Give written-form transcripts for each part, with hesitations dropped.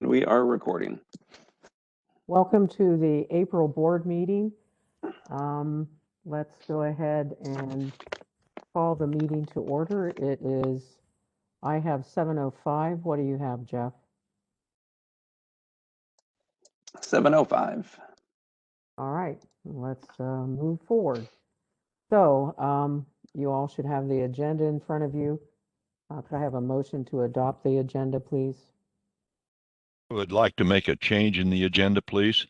We are recording. Welcome to the April board meeting. Let's go ahead and call the meeting to order. It is, I have 7:05. What do you have, Jeff? 7:05. All right, let's move forward. So you all should have the agenda in front of you. Could I have a motion to adopt the agenda, please? I would like to make a change in the agenda, please.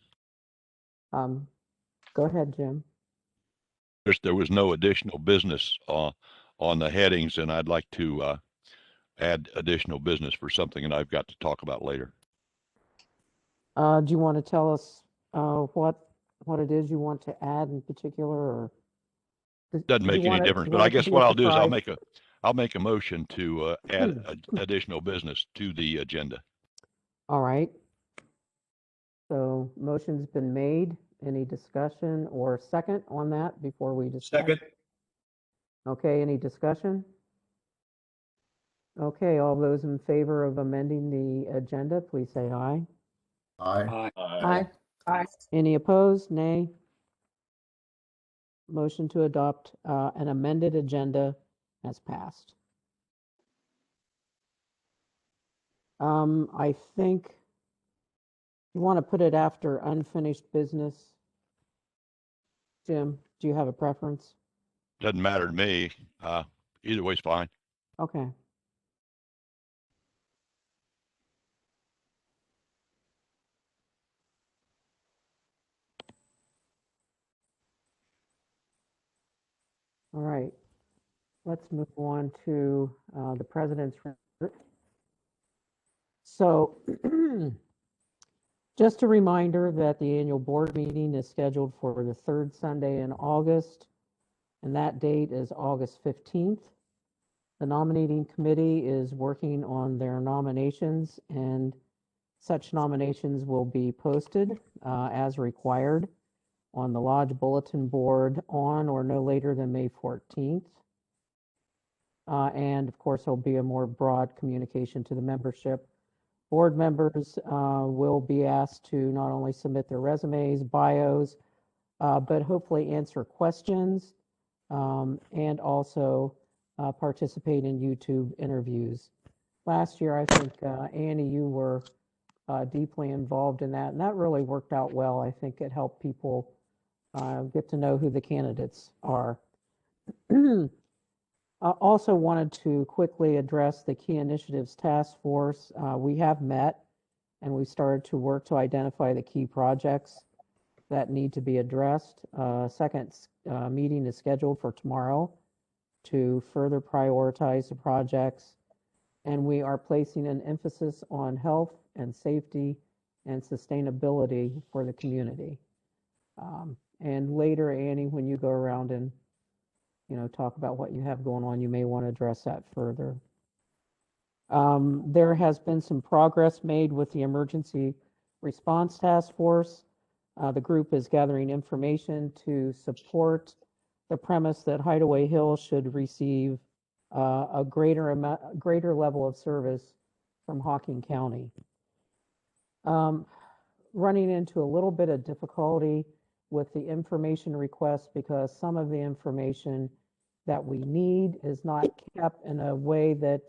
Go ahead, Jim. There was no additional business on the headings, and I'd like to add additional business for something that I've got to talk about later. Do you want to tell us what it is you want to add in particular, or Doesn't make any difference, but I guess what I'll do is I'll make a motion to add additional business to the agenda. All right. So motion's been made. Any discussion or second on that before we discuss? Second. Okay, any discussion? Okay, all those in favor of amending the agenda, please say aye. Aye. Aye. Any opposed? Nay. Motion to adopt an amended agenda has passed. I think you want to put it after unfinished business. Jim, do you have a preference? Doesn't matter to me. Either way's fine. Okay. All right. Let's move on to the president's report. So just a reminder that the annual board meeting is scheduled for the third Sunday in August, and that date is August 15th. The nominating committee is working on their nominations, and such nominations will be posted as required on the Lodge Bulletin Board on or no later than May 14th. And of course, there'll be a more broad communication to the membership. Board members will be asked to not only submit their resumes, bios, but hopefully answer questions and also participate in YouTube interviews. Last year, I think, Annie, you were deeply involved in that, and that really worked out well. I think it helped people get to know who the candidates are. I also wanted to quickly address the Key Initiatives Task Force. We have met and we started to work to identify the key projects that need to be addressed. Second meeting is scheduled for tomorrow to further prioritize the projects. And we are placing an emphasis on health and safety and sustainability for the community. And later, Annie, when you go around and talk about what you have going on, you may want to address that further. There has been some progress made with the Emergency Response Task Force. The group is gathering information to support the premise that Hideaway Hill should receive a greater level of service from Hocking County. Running into a little bit of difficulty with the information request because some of the information that we need is not kept in a way that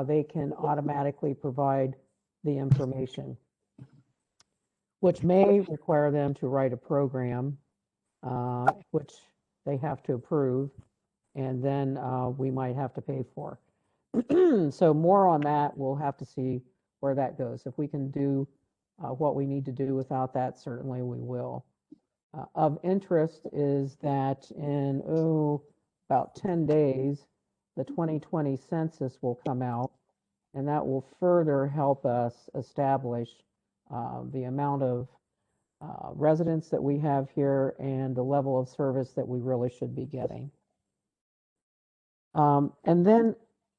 they can automatically provide the information, which may require them to write a program, which they have to approve, and then we might have to pay for. So more on that, we'll have to see where that goes. If we can do what we need to do without that, certainly we will. Of interest is that in about 10 days, the 2020 census will come out, and that will further help us establish the amount of residents that we have here and the level of service that we really should be getting. And then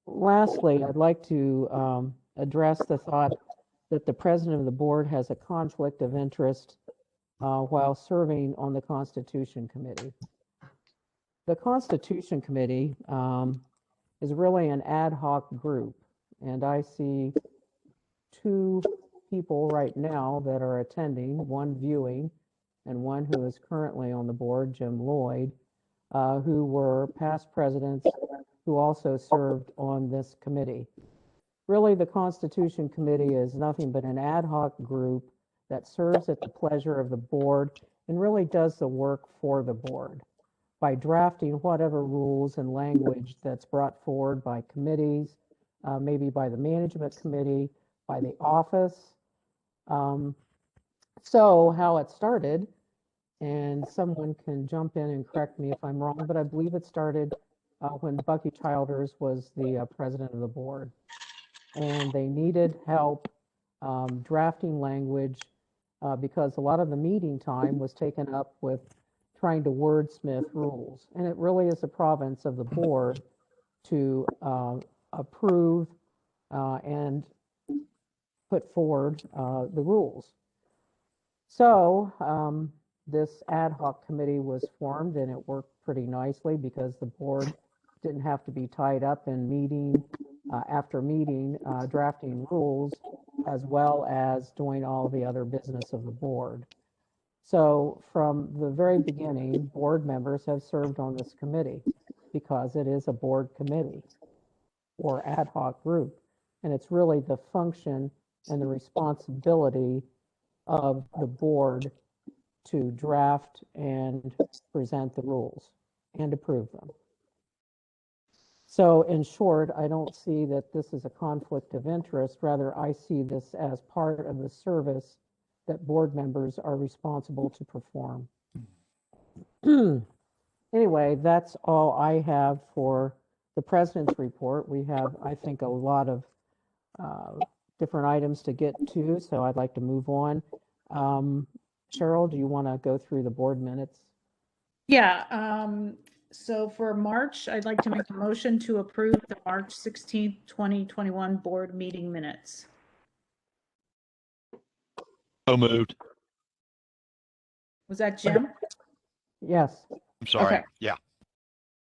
lastly, I'd like to address the thought that the president of the board has a conflict of interest while serving on the Constitution Committee. The Constitution Committee is really an ad hoc group, and I see two people right now that are attending, one viewing, and one who is currently on the board, Jim Lloyd, who were past presidents who also served on this committee. Really, the Constitution Committee is nothing but an ad hoc group that serves at the pleasure of the board and really does the work for the board by drafting whatever rules and language that's brought forward by committees, maybe by the management committee, by the office. So how it started, and someone can jump in and correct me if I'm wrong, but I believe it started when Bucky Childers was the president of the board. And they needed help drafting language because a lot of the meeting time was taken up with trying to wordsmith rules. And it really is the province of the board to approve and put forward the rules. So this ad hoc committee was formed and it worked pretty nicely because the board didn't have to be tied up in meeting after meeting, drafting rules, as well as doing all the other business of the board. So from the very beginning, board members have served on this committee because it is a board committee or ad hoc group. And it's really the function and the responsibility of the board to draft and present the rules and approve them. So in short, I don't see that this is a conflict of interest. Rather, I see this as part of the service that board members are responsible to perform. Anyway, that's all I have for the president's report. We have, I think, a lot of different items to get to, so I'd like to move on. Cheryl, do you want to go through the board minutes? Yeah, so for March, I'd like to make a motion to approve the March 16th, 2021 board meeting minutes. So moved. Was that Jim? Yes. I'm sorry. Okay. Yeah.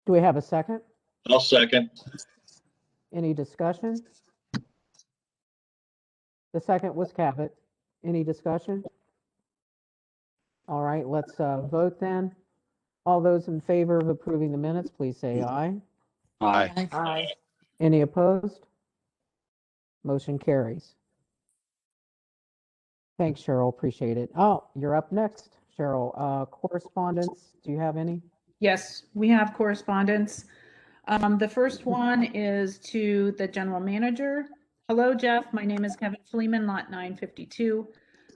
Do we have a second? I'll second. Any discussion? The second was Cabot. Any discussion? All right, let's vote then. All those in favor of approving the minutes, please say aye. Aye. Aye. Any opposed? Motion carries. Thanks, Cheryl. Appreciate it. Oh, you're up next, Cheryl. Correspondence, do you have any? Yes, we have correspondence. The first one is to the general manager. Hello, Jeff. My name is Kevin Fleeman, lot 952.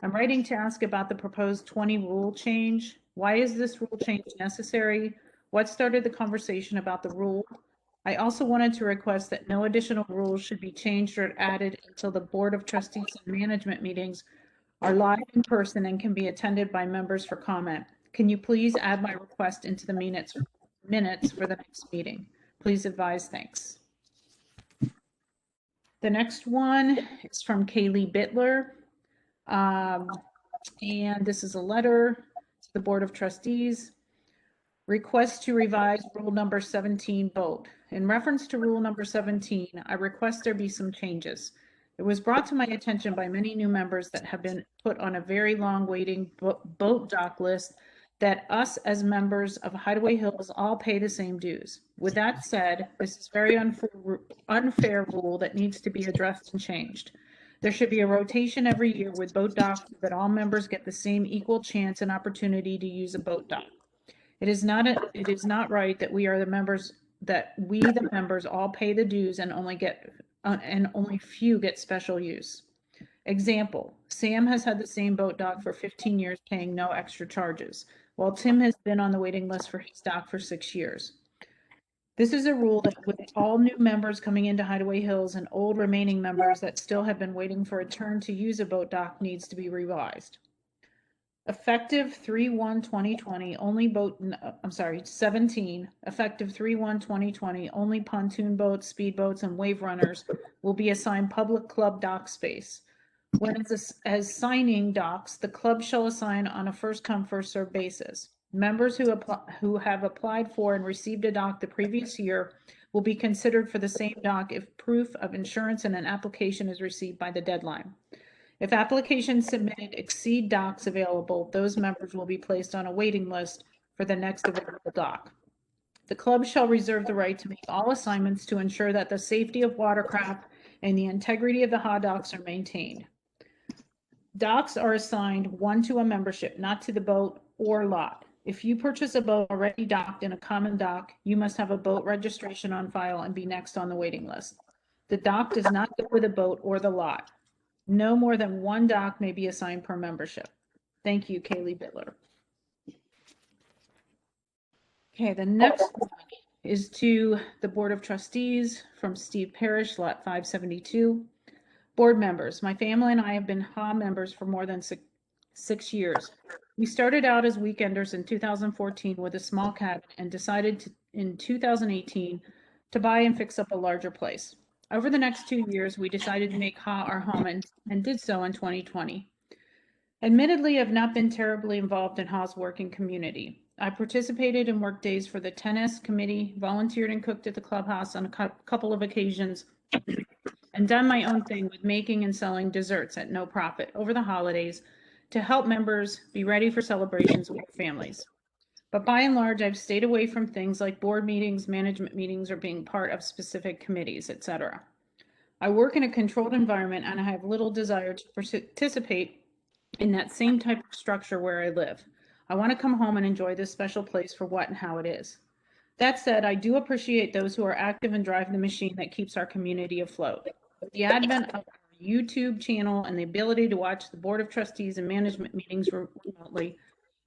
I'm writing to ask about the proposed 20 rule change. Why is this rule change necessary? What started the conversation about the rule? I also wanted to request that no additional rules should be changed or added until the Board of Trustees and management meetings are live in person and can be attended by members for comment. Can you please add my request into the minutes for the next meeting? Please advise, thanks. The next one is from Kaylee Bittler. And this is a letter to the Board of Trustees. Request to revise rule number 17 vote. In reference to rule number 17, I request there be some changes. It was brought to my attention by many new members that have been put on a very long waiting boat dock list that us as members of Hideaway Hills all pay the same dues. With that said, this is very unfair rule that needs to be addressed and changed. There should be a rotation every year with boat docks so that all members get the same equal chance and opportunity to use a boat dock. It is not right that we the members all pay the dues and only few get special use. Example, Sam has had the same boat dock for 15 years paying no extra charges, while Tim has been on the waiting list for his dock for 6 years. This is a rule that with all new members coming into Hideaway Hills and old remaining members that still have been waiting for a turn to use a boat dock needs to be revised. Effective 3/1/2020, only 17, effective 3/1/2020, only pontoon boats, speedboats, and wave runners will be assigned public club dock space. When as signing docks, the club shall assign on a first come, first served basis. Members who have applied for and received a dock the previous year will be considered for the same dock if proof of insurance and an application is received by the deadline. If applications submitted exceed docs available, those members will be placed on a waiting list for the next available doc. The club shall reserve the right to make all assignments to ensure that the safety of watercraft and the integrity of the hot docks are maintained. Docks are assigned one to a membership, not to the boat or lot. If you purchase a boat already docked in a common dock, you must have a boat registration on file and be next on the waiting list. The dock does not go with a boat or the lot. No more than one dock may be assigned per membership. Thank you, Kaylee Bittler. Okay, the next one is to the Board of Trustees from Steve Parrish, Lot 572. Board members, my family and I have been HA members for more than six years. We started out as weekenders in 2014 with a small cabin and decided in 2018 to buy and fix up a larger place. Over the next 2 years, we decided to make HA our home and did so in 2020. Admittedly, I've not been terribly involved in HA's working community. I participated in work days for the tennis committee, volunteered and cooked at the clubhouse on a couple of occasions, and done my own thing with making and selling desserts at no profit over the holidays to help members be ready for celebrations with their families. But by and large, I've stayed away from things like board meetings, management meetings, or being part of specific committees, etc. I work in a controlled environment and I have little desire to participate in that same type of structure where I live. I want to come home and enjoy this special place for what and how it is. That said, I do appreciate those who are active and drive the machine that keeps our community afloat. With the advent of our YouTube channel and the ability to watch the Board of Trustees and management meetings remotely,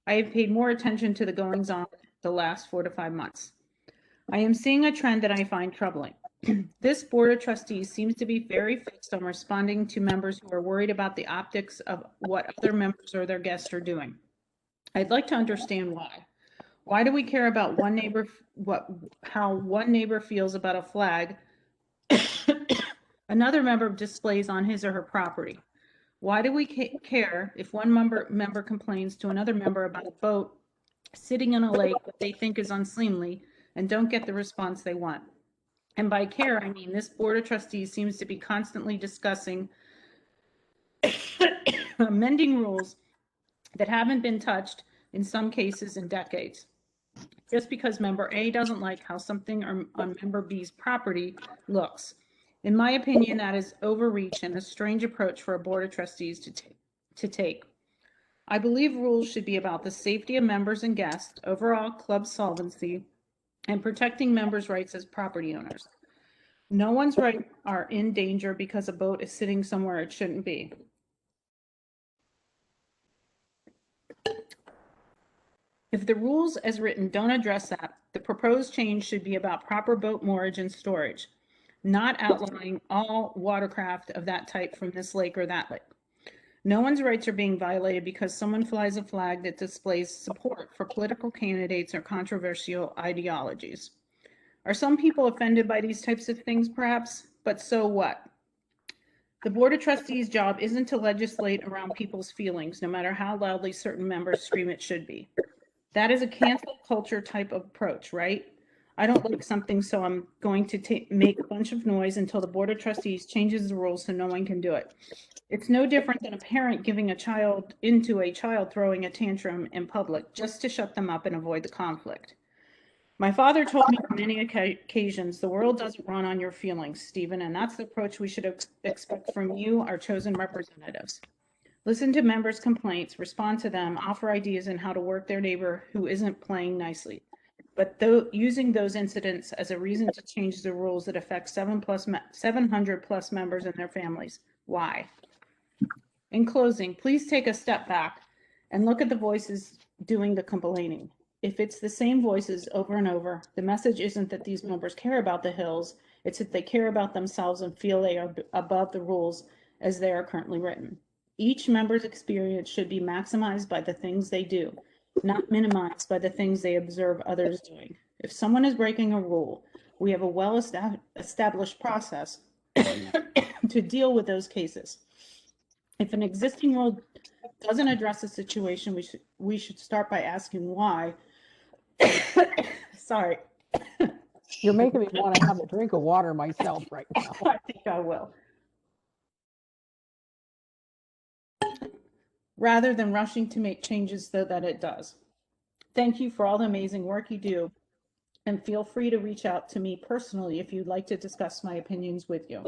I have paid more attention to the goings on the last 4 to 5 months. I am seeing a trend that I find troubling. This Board of Trustees seems to be very fixed on responding to members who are worried about the optics of what other members or their guests are doing. I'd like to understand why. Why do we care about one neighbor, how one neighbor feels about a flag another member displays on his or her property? Why do we care if one member complains to another member about a boat sitting in a lake that they think is unseemly and don't get the response they want? And by care, I mean this Board of Trustees seems to be constantly discussing amending rules that haven't been touched in some cases in decades. Just because member A doesn't like how something on member B's property looks. In my opinion, that is overreach and a strange approach for a Board of Trustees to take. I believe rules should be about the safety of members and guests, overall club solvency, and protecting members' rights as property owners. No one's rights are in danger because a boat is sitting somewhere it shouldn't be. If the rules as written don't address that, the proposed change should be about proper boat moorage and storage, not outlining all watercraft of that type from this lake or that lake. No one's rights are being violated because someone flies a flag that displays support for political candidates or controversial ideologies. Are some people offended by these types of things, perhaps? But so what? The Board of Trustees' job isn't to legislate around people's feelings, no matter how loudly certain members scream it should be. That is a cancel culture type of approach, right? I don't like something, so I'm going to make a bunch of noise until the Board of Trustees changes the rules so no one can do it. It's no different than a parent giving a child throwing a tantrum in public just to shut them up and avoid the conflict. My father told me on many occasions, the world doesn't run on your feelings, Stephen, and that's the approach we should expect from you, our chosen representatives. Listen to members' complaints, respond to them, offer ideas on how to work their neighbor who isn't playing nicely. But using those incidents as a reason to change the rules that affect 700 plus members and their families. Why? In closing, please take a step back and look at the voices doing the complaining. If it's the same voices over and over, the message isn't that these members care about the hills, it's that they care about themselves and feel they are above the rules as they are currently written. Each member's experience should be maximized by the things they do, not minimized by the things they observe others doing. If someone is breaking a rule, we have a well-established process to deal with those cases. If an existing rule doesn't address the situation, we should start by asking why. Sorry. You're making me want to have a drink of water myself right now. I think I will. rather than rushing to make changes so that it does. Thank you for all the amazing work you do, and feel free to reach out to me personally if you'd like to discuss my opinions with you.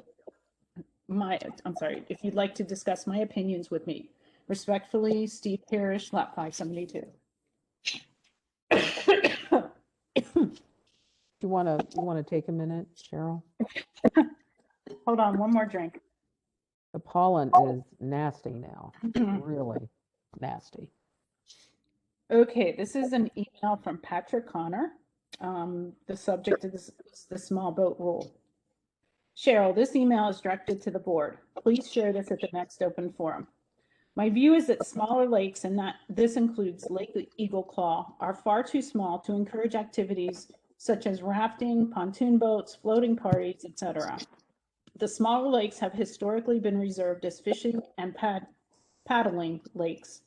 If you'd like to discuss my opinions with me. Respectfully, Steve Parrish, Lot 572. You want to take a minute, Cheryl? Hold on, one more drink. The pollen is nasty now, really nasty. Okay, this is an email from Patrick Connor. The subject of this is the small boat rule. Cheryl, this email is directed to the board. Please share this at the next open forum. My view is that smaller lakes, and that this includes Lake Eagle Claw, are far too small to encourage activities such as rafting, pontoon boats, floating parties, etc. The smaller lakes have historically been reserved as fishing and paddling lakes.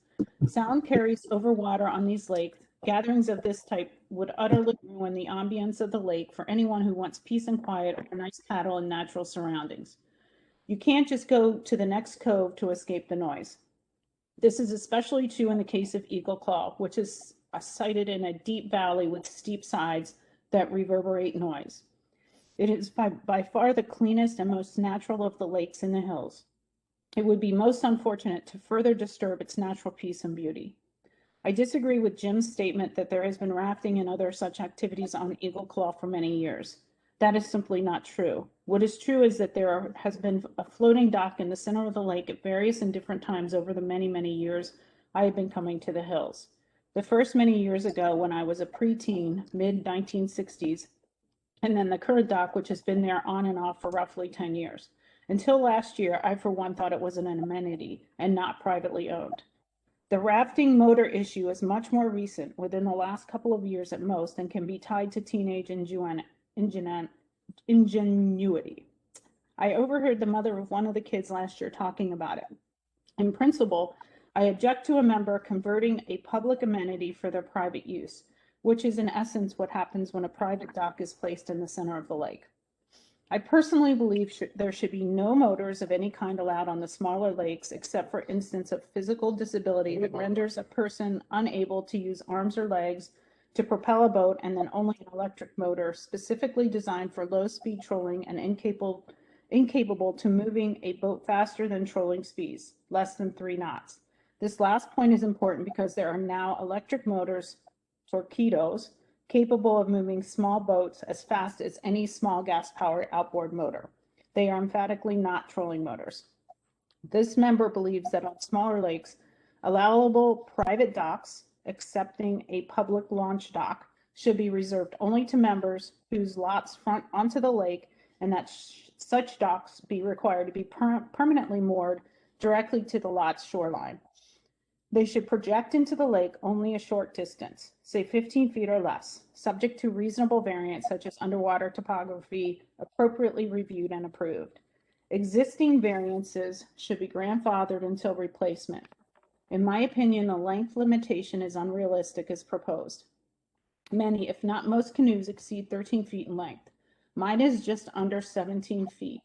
Sound carries over water on these lakes. Gatherings of this type would utterly ruin the ambience of the lake for anyone who wants peace and quiet or nice paddle in natural surroundings. You can't just go to the next cove to escape the noise. This is especially true in the case of Eagle Claw, which is sited in a deep valley with steep sides that reverberate noise. It is by far the cleanest and most natural of the lakes in the hills. It would be most unfortunate to further disturb its natural peace and beauty. I disagree with Jim's statement that there has been rafting and other such activities on Eagle Claw for many years. That is simply not true. What is true is that there has been a floating dock in the center of the lake at various and different times over the many, many years I have been coming to the hills. The first many years ago when I was a preteen, mid-1960s, and then the current dock, which has been there on and off for roughly 10 years. Until last year, I for one thought it was an amenity and not privately owned. The rafting motor issue is much more recent, within the last couple of years at most, and can be tied to teenage ingenuity. I overheard the mother of one of the kids last year talking about it. In principle, I object to a member converting a public amenity for their private use, which is in essence what happens when a private dock is placed in the center of the lake. I personally believe there should be no motors of any kind allowed on the smaller lakes, except for instance of physical disability that renders a person unable to use arms or legs to propel a boat, and then only an electric motor specifically designed for low-speed trolling and incapable to moving a boat faster than trolling speeds, less than 3 knots. This last point is important because there are now electric motors, torpedoes, capable of moving small boats as fast as any small gas-powered outboard motor. They are emphatically not trolling motors. This member believes that on smaller lakes, allowable private docks, excepting a public launch dock, should be reserved only to members whose lots front onto the lake, and that such docks be required to be permanently moored directly to the lot's shoreline. They should project into the lake only a short distance, say 15 feet or less, subject to reasonable variants such as underwater topography, appropriately reviewed and approved. Existing variances should be grandfathered until replacement. In my opinion, the length limitation is unrealistic as proposed. Many, if not most, canoes exceed 13 feet in length. Mine is just under 17 feet.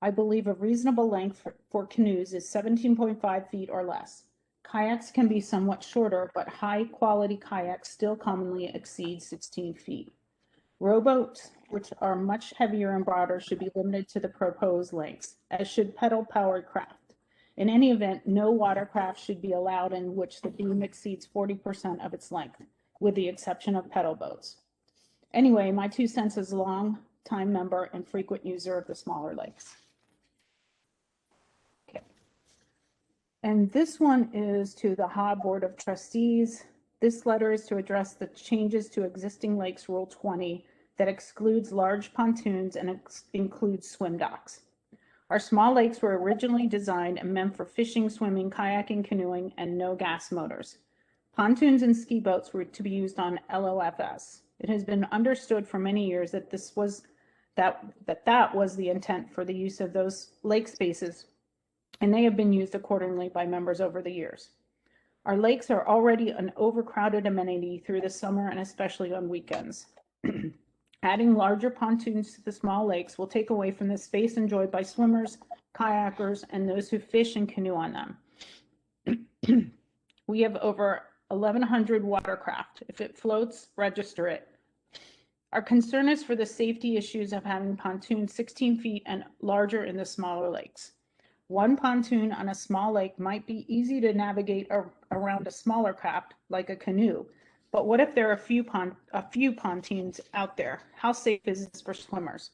I believe a reasonable length for canoes is 17.5 feet or less. Kayaks can be somewhat shorter, but high-quality kayaks still commonly exceed 16 feet. Rowboats, which are much heavier and broader, should be limited to the proposed lengths, as should pedal-powered craft. In any event, no watercraft should be allowed in which the beam exceeds 40% of its length, with the exception of pedal boats. Anyway, my 2 cents as a long-time member and frequent user of the smaller lakes. And this one is to the HA Board of Trustees. This letter is to address the changes to existing lakes Rule 20 that excludes large pontoons and includes swim docks. Our small lakes were originally designed and meant for fishing, swimming, kayaking, canoeing, and no gas motors. Pontoons and ski boats were to be used on LOFS. It has been understood for many years that that was the intent for the use of those lake spaces, and they have been used accordingly by members over the years. Our lakes are already an overcrowded amenity through the summer and especially on weekends. Adding larger pontoons to the small lakes will take away from the space enjoyed by swimmers, kayakers, and those who fish and canoe on them. We have over 1,100 watercraft. If it floats, register it. Our concern is for the safety issues of having pontoons 16 feet and larger in the smaller lakes. One pontoon on a small lake might be easy to navigate around a smaller craft like a canoe, but what if there are a few pontoons out there? How safe is this for swimmers?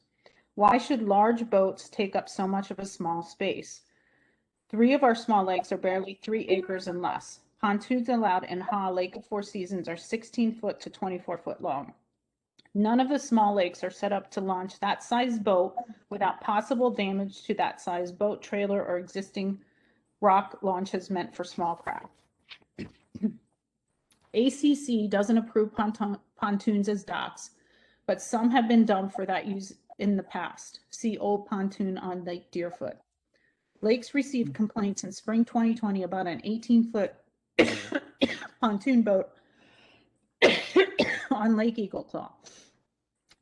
Why should large boats take up so much of a small space? 3 of our small lakes are barely 3 acres and less. Pontoons allowed in Ha Lake of Four Seasons are 16 foot to 24 foot long. None of the small lakes are set up to launch that size boat without possible damage to that size boat trailer or existing rock launches meant for small craft. ACC doesn't approve pontoons as docks, but some have been dumped for that use in the past. See old pontoon on Lake Deerfoot. Lakes received complaints in spring 2020 about an 18-foot pontoon boat on Lake Eagle Claw.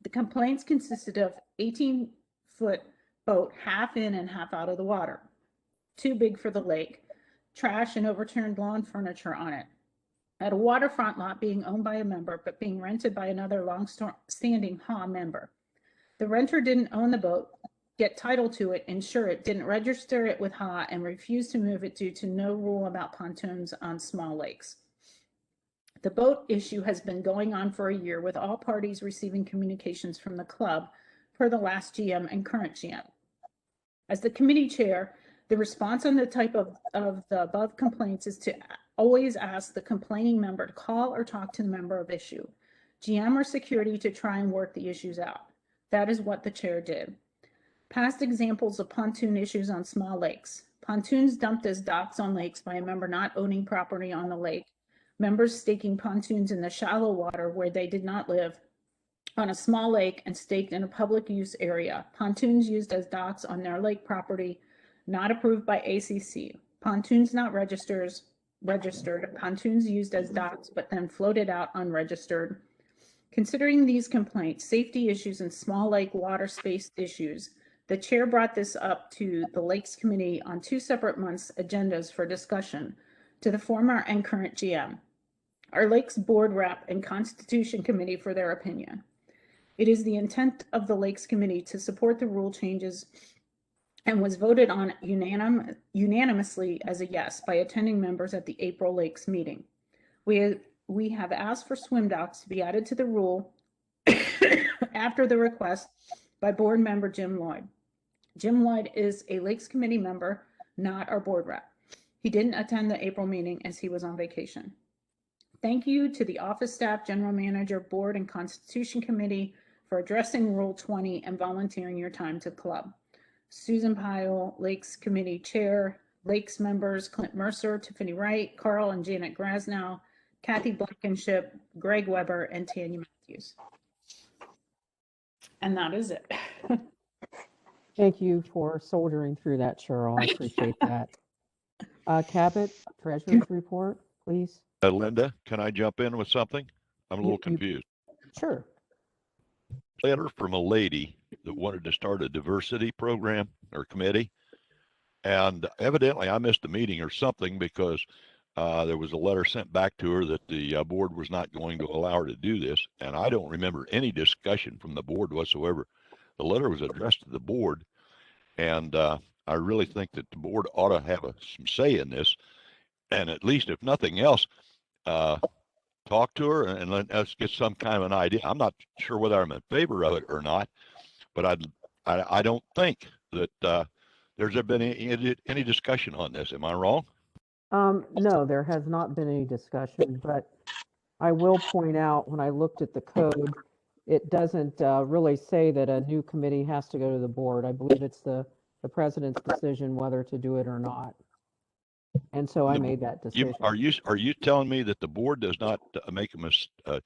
The complaints consisted of 18-foot boat half in and half out of the water, too big for the lake, trash and overturned lawn furniture on it. At a waterfront lot being owned by a member but being rented by another long-standing Ha member. The renter didn't own the boat, get title to it, insure it, didn't register it with Ha, and refused to move it due to no rule about pontoons on small lakes. The boat issue has been going on for a year with all parties receiving communications from the club per the last GM and current GM. As the committee chair, the response on the type of the above complaints is to always ask the complaining member to call or talk to the member of issue, GM or security, to try and work the issues out. That is what the chair did. Past examples of pontoon issues on small lakes. Pontoons dumped as docks on lakes by a member not owning property on the lake. Members staking pontoons in the shallow water where they did not live on a small lake and staked in a public use area. Pontoons used as docks on their lake property, not approved by ACC. Pontoons not registered. Pontoons used as docks, but then floated out unregistered. Considering these complaints, safety issues, and small lake water space issues, the chair brought this up to the Lakes Committee on 2 separate months' agendas for discussion to the former and current GM, our Lakes Board Rep, and Constitution Committee for their opinion. It is the intent of the Lakes Committee to support the rule changes and was voted on unanimously as a yes by attending members at the April Lakes meeting. We have asked for swim docks to be added to the rule after the request by board member Jim Lloyd. Jim Lloyd is a Lakes Committee member, not our board rep. He didn't attend the April meeting as he was on vacation. Thank you to the office staff, general manager, board, and Constitution Committee for addressing Rule 20 and volunteering your time to the club. Susan Pyle, Lakes Committee Chair, Lakes members Clint Mercer, Tiffany Wright, Carl and Janet Grasnow, Kathy Blankenship, Greg Weber, and Tanya Matthews. And that is it. Thank you for soldiering through that, Cheryl. I appreciate that. Cabot, Treasurer's Report, please. Linda, can I jump in with something? I'm a little confused. Sure. Letter from a lady that wanted to start a diversity program or committee. And evidently I missed a meeting or something because there was a letter sent back to her that the board was not going to allow her to do this. And I don't remember any discussion from the board whatsoever. The letter was addressed to the board. And I really think that the board ought to have some say in this. And at least, if nothing else, talk to her and let's get some kind of an idea. I'm not sure whether I'm in favor of it or not, but I don't think that there's been any discussion on this. Am I wrong? No, there has not been any discussion, but I will point out when I looked at the code, it doesn't really say that a new committee has to go to the board. I believe it's the president's decision whether to do it or not. And so I made that decision. Are you telling me that the board does not make a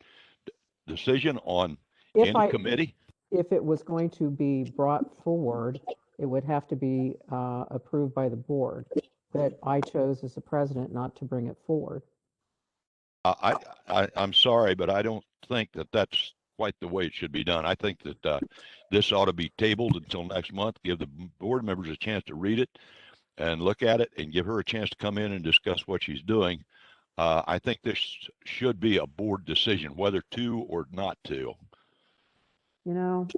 decision on any committee? If it was going to be brought forward, it would have to be approved by the board. But I chose as the president not to bring it forward. I'm sorry, but I don't think that that's quite the way it should be done. I think that this ought to be tabled until next month. Give the board members a chance to read it and look at it and give her a chance to come in and discuss what she's doing. I think this should be a board decision, whether to or not to. You know,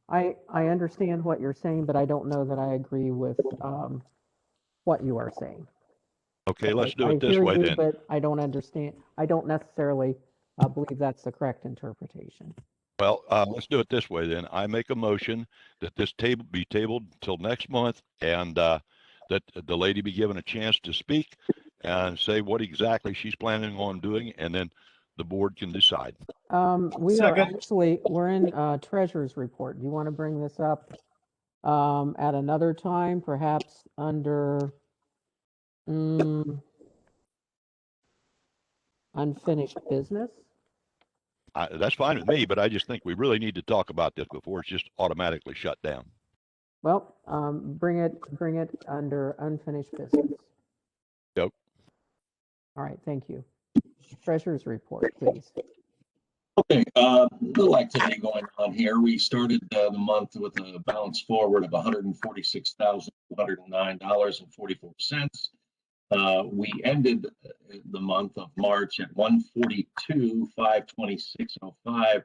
I understand what you're saying, but I don't know that I agree with what you are saying. Okay, let's do I it this hear way you, then. but I don't understand. I don't necessarily believe that's the correct interpretation. Well, let's do it this way then. I make a motion that this table be tabled until next month, and that the lady be given a chance to speak and say what exactly she's planning on doing, and then the board can decide. We are Second. actually, we're in treasurer's report. Do you want to bring this up at another time, perhaps under unfinished business? That's fine with me, but I just think we really need to talk about this before it's just automatically shut down. Well, bring it under unfinished business. Yep. All right, thank you. Treasurer's report, please. Okay, little activity going on here. We started the month with a balance forward of $146,209.44. We ended the month of March at $142,526.05,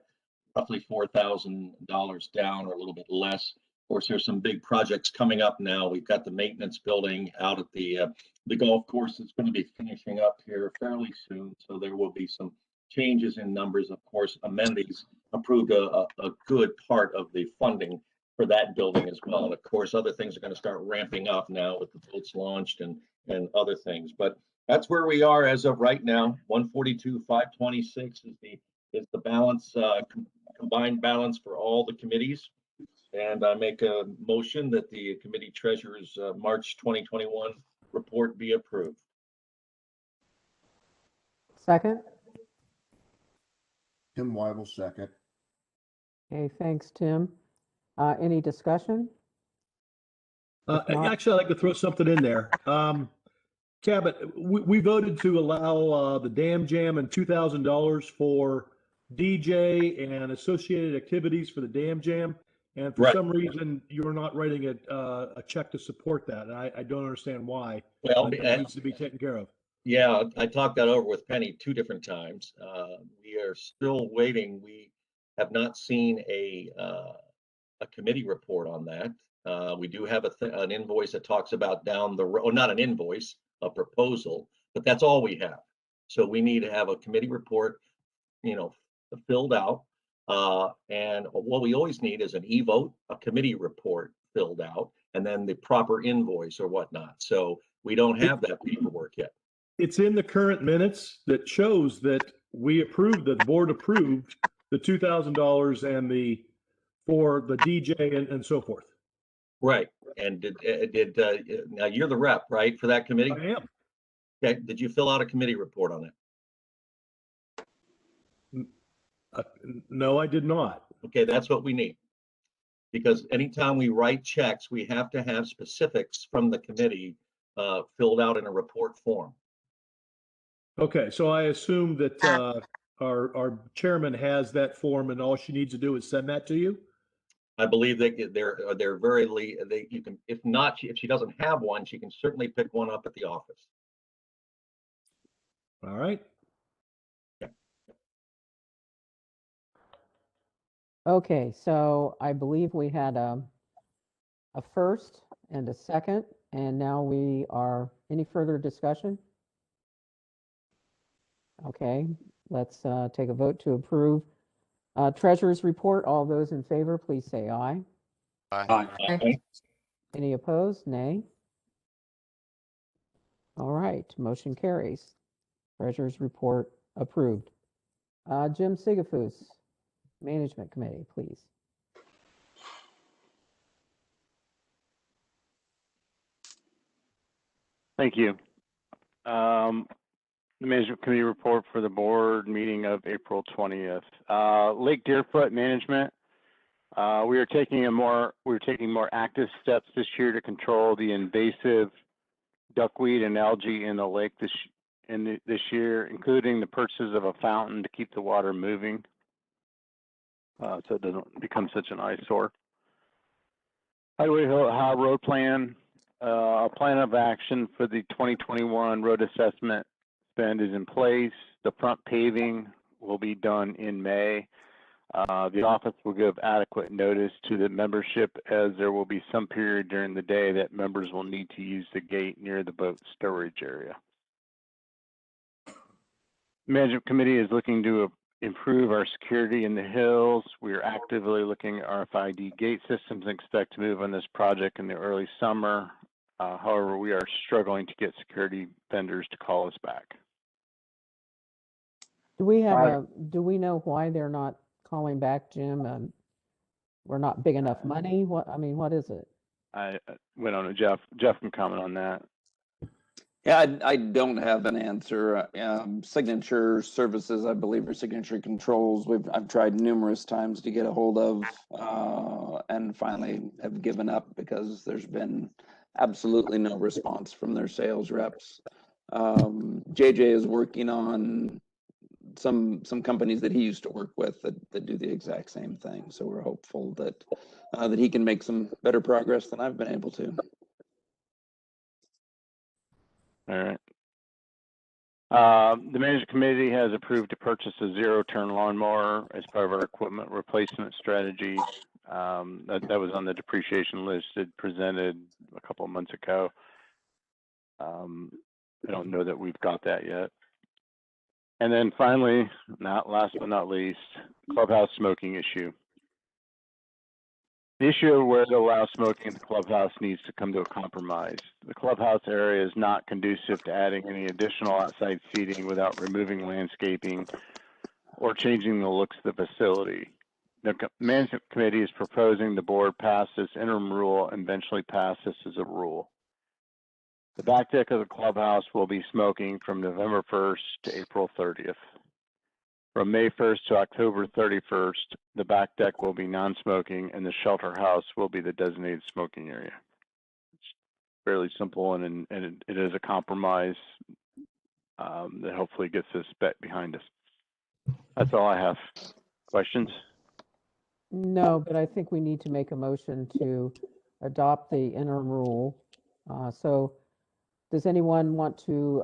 roughly $4,000 down or a little bit less. Of course, there's some big projects coming up now. We've got the maintenance building out at the golf course that's going to be finishing up here fairly soon. So there will be some changes in numbers. Of course, amenities approved a good part of the funding for that building as well. And of course, other things are going to start ramping up now with the boats launched and other things. But that's where we are as of right now. 142,526 is the balance, combined balance for all the committees. And I make a motion that the committee treasurer's March 2021 report be approved. Second? Tim Weibel, second. Okay, thanks, Tim. Any discussion? If not- Actually, I'd like to throw something in there. Cabot, we voted to allow the Dam Jam and $2,000 for DJ and associated activities for the Dam Jam. And for Right. some reason, you're not writing a check to support that. And I don't understand why. Well, But that needs to be taken care of. yeah, I talked that over with Penny 2 different times. We are still waiting. We have not seen a committee report on that. We do have an invoice that talks about down the road, not an invoice, a proposal, but that's all we have. So we need to have a committee report, filled out. And what we always need is an e-vote, a committee report filled out, and then the proper invoice or whatnot. So we don't have that paperwork yet. It's in the current minutes that shows that the board approved the $2,000 and for the DJ and so forth. Right. And now you're the rep, right, for that committee? I am. Okay. Did you fill out a committee report on it? No, I did not. Okay, that's what we need. Because anytime we write checks, we have to have specifics from the committee filled out in a report form. Okay, so I assume that our chairman has that form and all she needs to do is send that to you? I believe that they're very you can, if she doesn't have one, she can certainly pick one up at the office. All right. Okay, so I believe we had a first and a second, and now any further discussion? Okay, let's take a vote to approve. Treasurer's report, all those in favor, please say aye. Okay. Any opposed? Nay. All right, motion carries. Treasurer's report approved. Jim Sigafus, Management Committee, please. Thank you. The Management Committee report for the board meeting of April 20th. Lake Deerfoot Management. We are taking more active steps this year to control the invasive duckweed and algae in the lake this year, including the purchase of a fountain to keep the water moving, so it doesn't become such an eyesore. Highway Road Plan. A plan of action for the 2021 road assessment spend is in place. The front paving will be done in May. The office will give adequate notice to the membership, as there will be some period during the day that members will need to use the gate near the boat storage area. Management Committee is looking to improve our security in the hills. We are actively looking at RFID gate systems and expect to move on this project in the early summer. However, we are struggling to get security vendors to call us back. Do we know why they're not calling back, Jim? We're not big enough money? What is it? I went on to Jeff. Jeff can comment on that. Yeah, I don't have an answer. Signature services, I believe, or signature controls, I've tried numerous times to get a hold of, and finally have given up because there's been absolutely no response from their sales reps. JJ is working on some companies that he used to work with that do the exact same thing. So we're hopeful that that he can make some better progress than I've been able to. All right. The Management Committee has approved to purchase a zero-turn lawnmower as part of our equipment replacement strategy. That was on the depreciation list presented a couple of months ago. I don't know that we've got that yet. And then finally, last but not least, clubhouse smoking issue. The issue of where to allow smoking in the clubhouse needs to come to a compromise. The clubhouse area is not conducive to adding any additional outside seating without removing landscaping or changing the looks of the facility. The Management Committee is proposing the board pass this interim rule and eventually pass this as a rule. The back deck of the clubhouse will be smoking from November 1st to April 30th. From May 1st to October 31st, the back deck will be non-smoking and the shelter house will be the designated smoking area. It's fairly simple, and it is a compromise that hopefully gets this bet behind us. That's all I have. Questions? No, but I think we need to make a motion to adopt the interim rule. So does anyone want to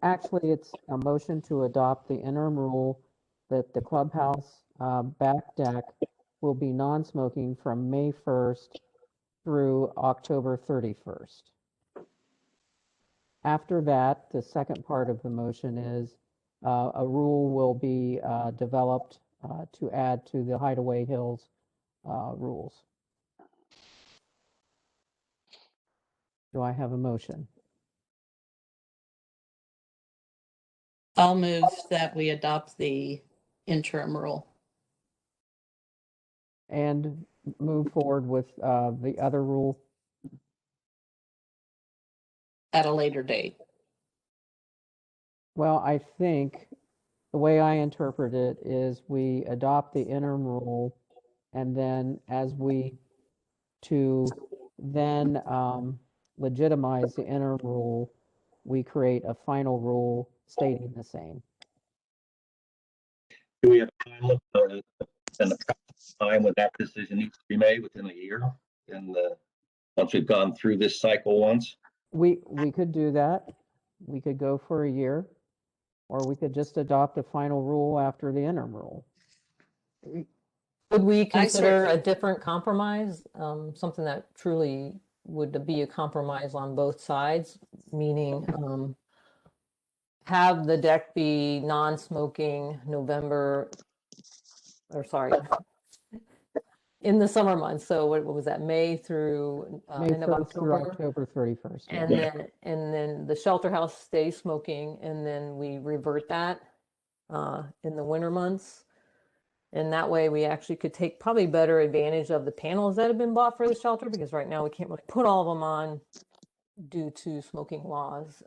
actually, it's a motion to adopt the interim rule that the clubhouse back deck will be non-smoking from May 1st through October 31st. After that, the second part of the motion is a rule will be developed to add to the Hideaway Hills rules. Do I have a motion? I'll move that we adopt the interim rule. And move forward with the other rule? At a later date. Well, I think the way I interpret it is we adopt the interim rule, and then as we then legitimize the interim rule, we create a final rule stating the same. Do we have time and the time when that decision needs to be made within a year? And once we've gone through this cycle once? We could do that. We could go for a year, or we could just adopt a final rule after the interim rule. Would we consider a certainly- different compromise, something that truly would be a compromise on both sides, meaning have the deck be non-smoking in the summer months. So what was that, May through May end of 1st through October? October 31st. And then the shelter house stays smoking, and then we revert that in the winter months. And that way we actually could take probably better advantage of the panels that have been bought for the shelter, because right now we can't really put all of them on due to smoking laws.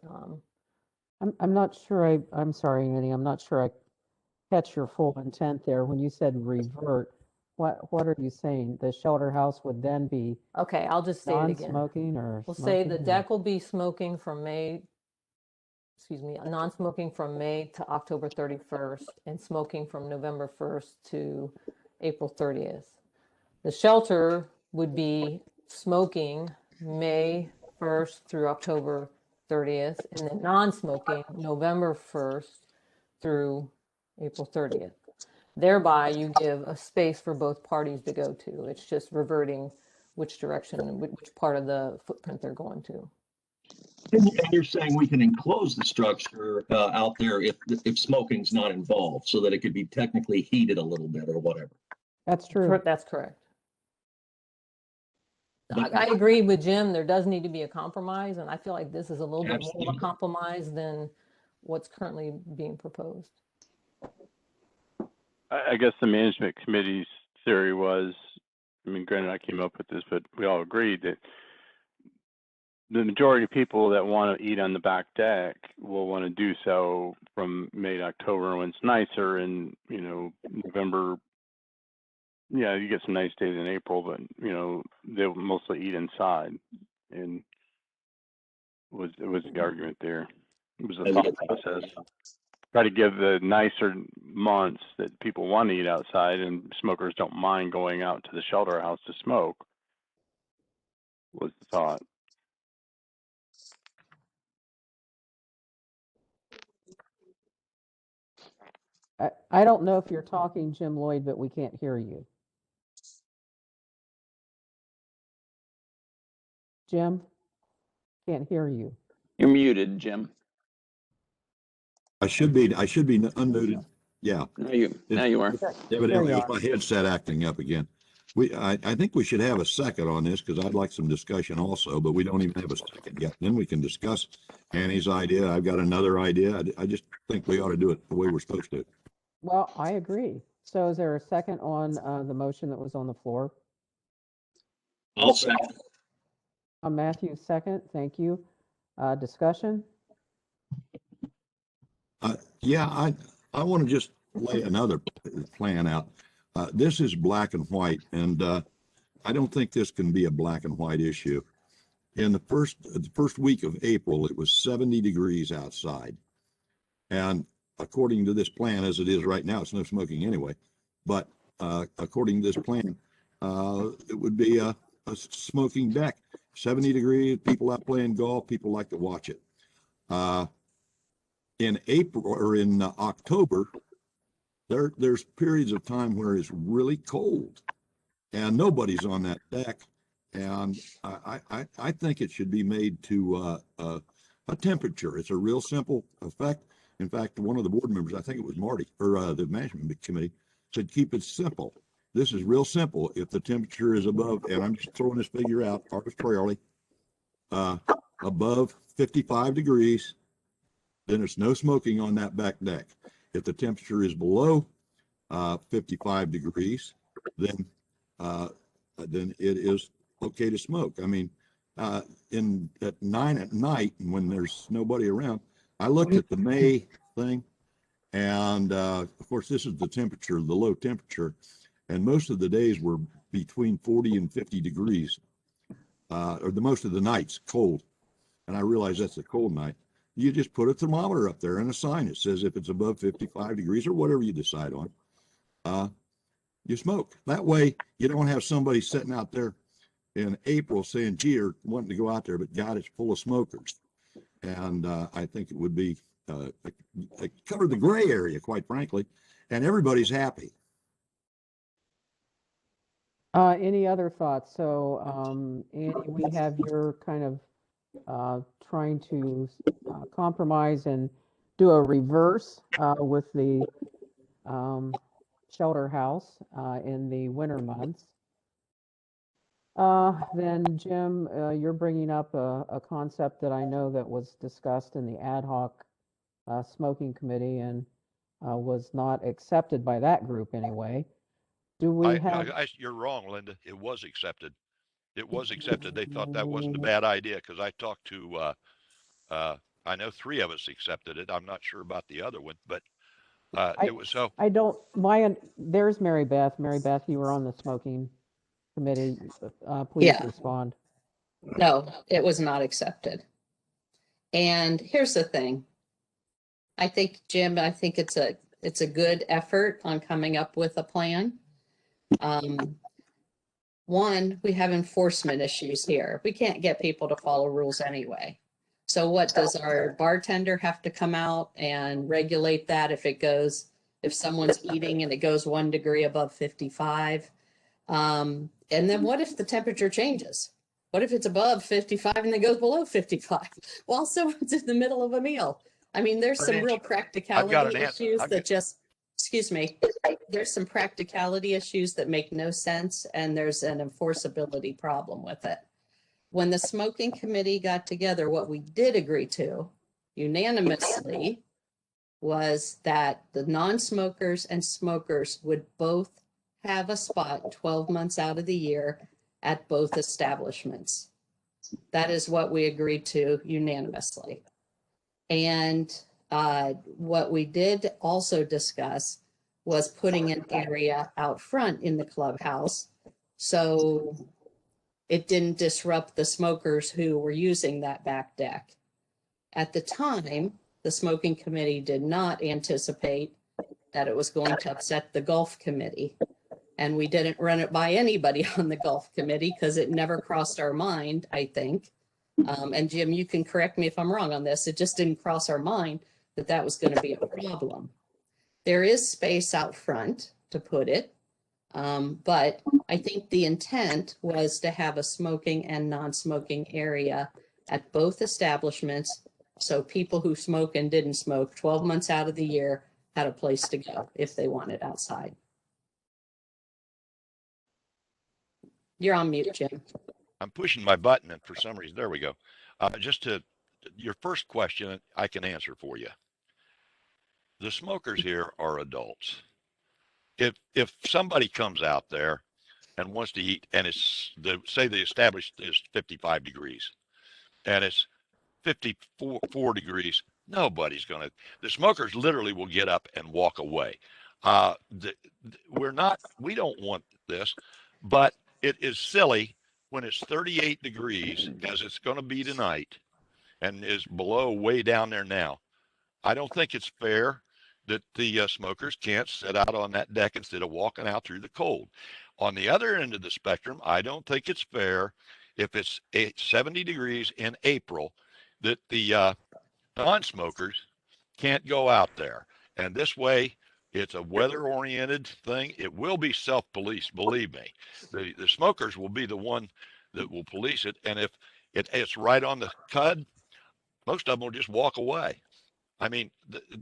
I'm not sure I'm sorry, Annie, I'm not sure I catch your full intent there. When you said revert, what are you saying? The shelter house would then be Okay, I'll just say it again. non-smoking or We'll say the smoking, or- deck will be smoking from non-smoking from May to October 31st and smoking from November 1st to April 30th. The shelter would be smoking May 1st through October 30th, and then non-smoking November 1st through April 30th. Thereby, you give a space for both parties to go to. It's just reverting which direction, which part of the footprint they're going to. And you're saying we can enclose the structure out there if smoking's not involved, so that it could be technically heated a little bit or whatever. That's true. That's correct. I agree with Jim. There does need to be a compromise, and I feel like this is a little bit more of Absolutely. a compromise than what's currently being proposed. I guess the management committee's theory was, I mean, granted, I came up with this, but we all agreed that the majority of people that want to eat on the back deck will want to do so from May to October when it's nicer, and, you know, November, yeah, you get some nice days in April, but, you know, they'll mostly eat inside, and it was the argument there. It was a thought process. Try to give the nicer months that people want to eat outside and smokers don't mind going out to the shelter house to smoke, was the thought. I don't know if you're talking, Jim Lloyd, but we can't hear you. Jim? Can't hear you. You're muted, Jim. I should be unmuted. Yeah. Now you are. Evidently, you it was my headset acting up again. I think we should have a second on this because I'd like some discussion also, but we don't even have a second yet. Then we can discuss Annie's idea. I've got another idea. I just think we ought to do it the way we're supposed to. Well, I agree. So is there a second on the motion that was on the floor? I'll second. Matthew, second. Thank you. Discussion? Yeah, I want to just lay another plan out. This is black and white, and I don't think this can be a black and white issue. In the first week of April, it was 70 degrees outside. And according to this plan, as it is right now, it's no smoking anyway. But according to this plan, it would be a smoking deck. 70 degrees, people out playing golf, people like to watch it. In April or in October, there's periods of time where it's really cold and nobody's on that deck. And I think it should be made to a temperature. It's a real simple effect. In fact, one of the board members, I think it was Marty, or the management committee, said keep it simple. This is real simple. If the temperature is above, and I'm just throwing this figure out arbitrarily, above 55 degrees, then it's no smoking on that back deck. If the temperature is below 55 degrees, then it is okay to smoke. I mean, at 9 at night, when there's nobody around, I looked at the May thing, and of course, this is the temperature, the low temperature, and most of the days were between 40 and 50 degrees, or most of the nights cold. And I realize that's a cold night. You just put a thermometer up there and a sign that says if it's above 55 degrees or whatever you decide on, you smoke. That way you don't have somebody sitting out there in April saying, gee, or wanting to go out there, but God, it's full of smokers. And I think it would be cover the gray area, quite frankly, and everybody's happy. Any other thoughts? So, Andy, we have your kind of trying to compromise and do a reverse with the shelter house in the winter months. Then Jim, you're bringing up a concept that I know that was discussed in the ad hoc smoking committee and was not accepted by that group anyway. Do we have? You're wrong, Linda. It was accepted. It was accepted. They thought that wasn't a bad idea because I talked to, I know 3 of us accepted it. I'm not sure about the other one, but it was so. I don't, there's Mary Beth. Mary Beth, you were on the smoking committee. Please Yeah. respond. No, it was not accepted. And here's the thing. I think, Jim, it's a good effort on coming up with a plan. One, we have enforcement issues here. We can't get people to follow rules anyway. So what, does our bartender have to come out and regulate that if someone's eating and it goes 1 degree above 55? And then what if the temperature changes? What if it's above 55 and then goes below 55? Well, someone's in the middle of a meal. I mean, there's some real practicality issues that just, excuse me, there's some practicality issues that make no sense, and there's an enforceability problem with it. When the smoking committee got together, what we did agree to unanimously was that the non-smokers and smokers would both have a spot 12 months out of the year at both establishments. That is what we agreed to unanimously. And what we did also discuss was putting an area out front in the clubhouse so it didn't disrupt the smokers who were using that back deck. At the time, the smoking committee did not anticipate that it was going to upset the golf committee. And we didn't run it by anybody on the golf committee because it never crossed our mind, I think. And Jim, you can correct me if I'm wrong on this. It just didn't cross our mind that that was going to be a problem. There is space out front to put it. But I think the intent was to have a smoking and non-smoking area at both establishments. So people who smoke and didn't smoke 12 months out of the year had a place to go if they wanted outside. You're on mute, Jim. I'm pushing my button and for some reason, there we go. Just to your first question, I can answer for you. The smokers here are adults. If somebody comes out there and wants to eat, and say the established is 55 degrees and it's 54 degrees, nobody's going to, the smokers literally will get up and walk away. We don't want this, but it is silly when it's 38 degrees as it's going to be tonight and is below way down there now. I don't think it's fair that the smokers can't sit out on that deck instead of walking out through the cold. On the other end of the spectrum, I don't think it's fair if it's 70 degrees in April that the non-smokers can't go out there. And this way, it's a weather-oriented thing. It will be self-police, believe me. The smokers will be the one that will police it. And if it's right on the cud, most of them will just walk away. I mean,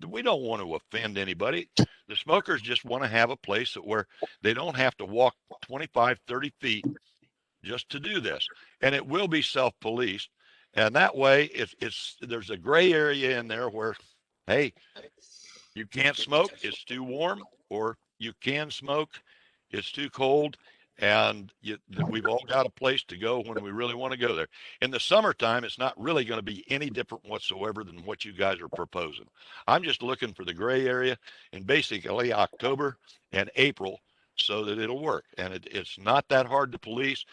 we don't want to offend anybody. The smokers just want to have a place where they don't have to walk 25, 30 feet just to do this. And it will be self-policed. And that way, there's a gray area in there where, hey, you can't smoke, it's too warm, or you can smoke, it's too cold. And we've all got a place to go when we really want to go there. In the summertime, it's not really going to be any different whatsoever than what you guys are proposing. I'm just looking for the gray area in basically October and April so that it'll work. And it's not that hard to police.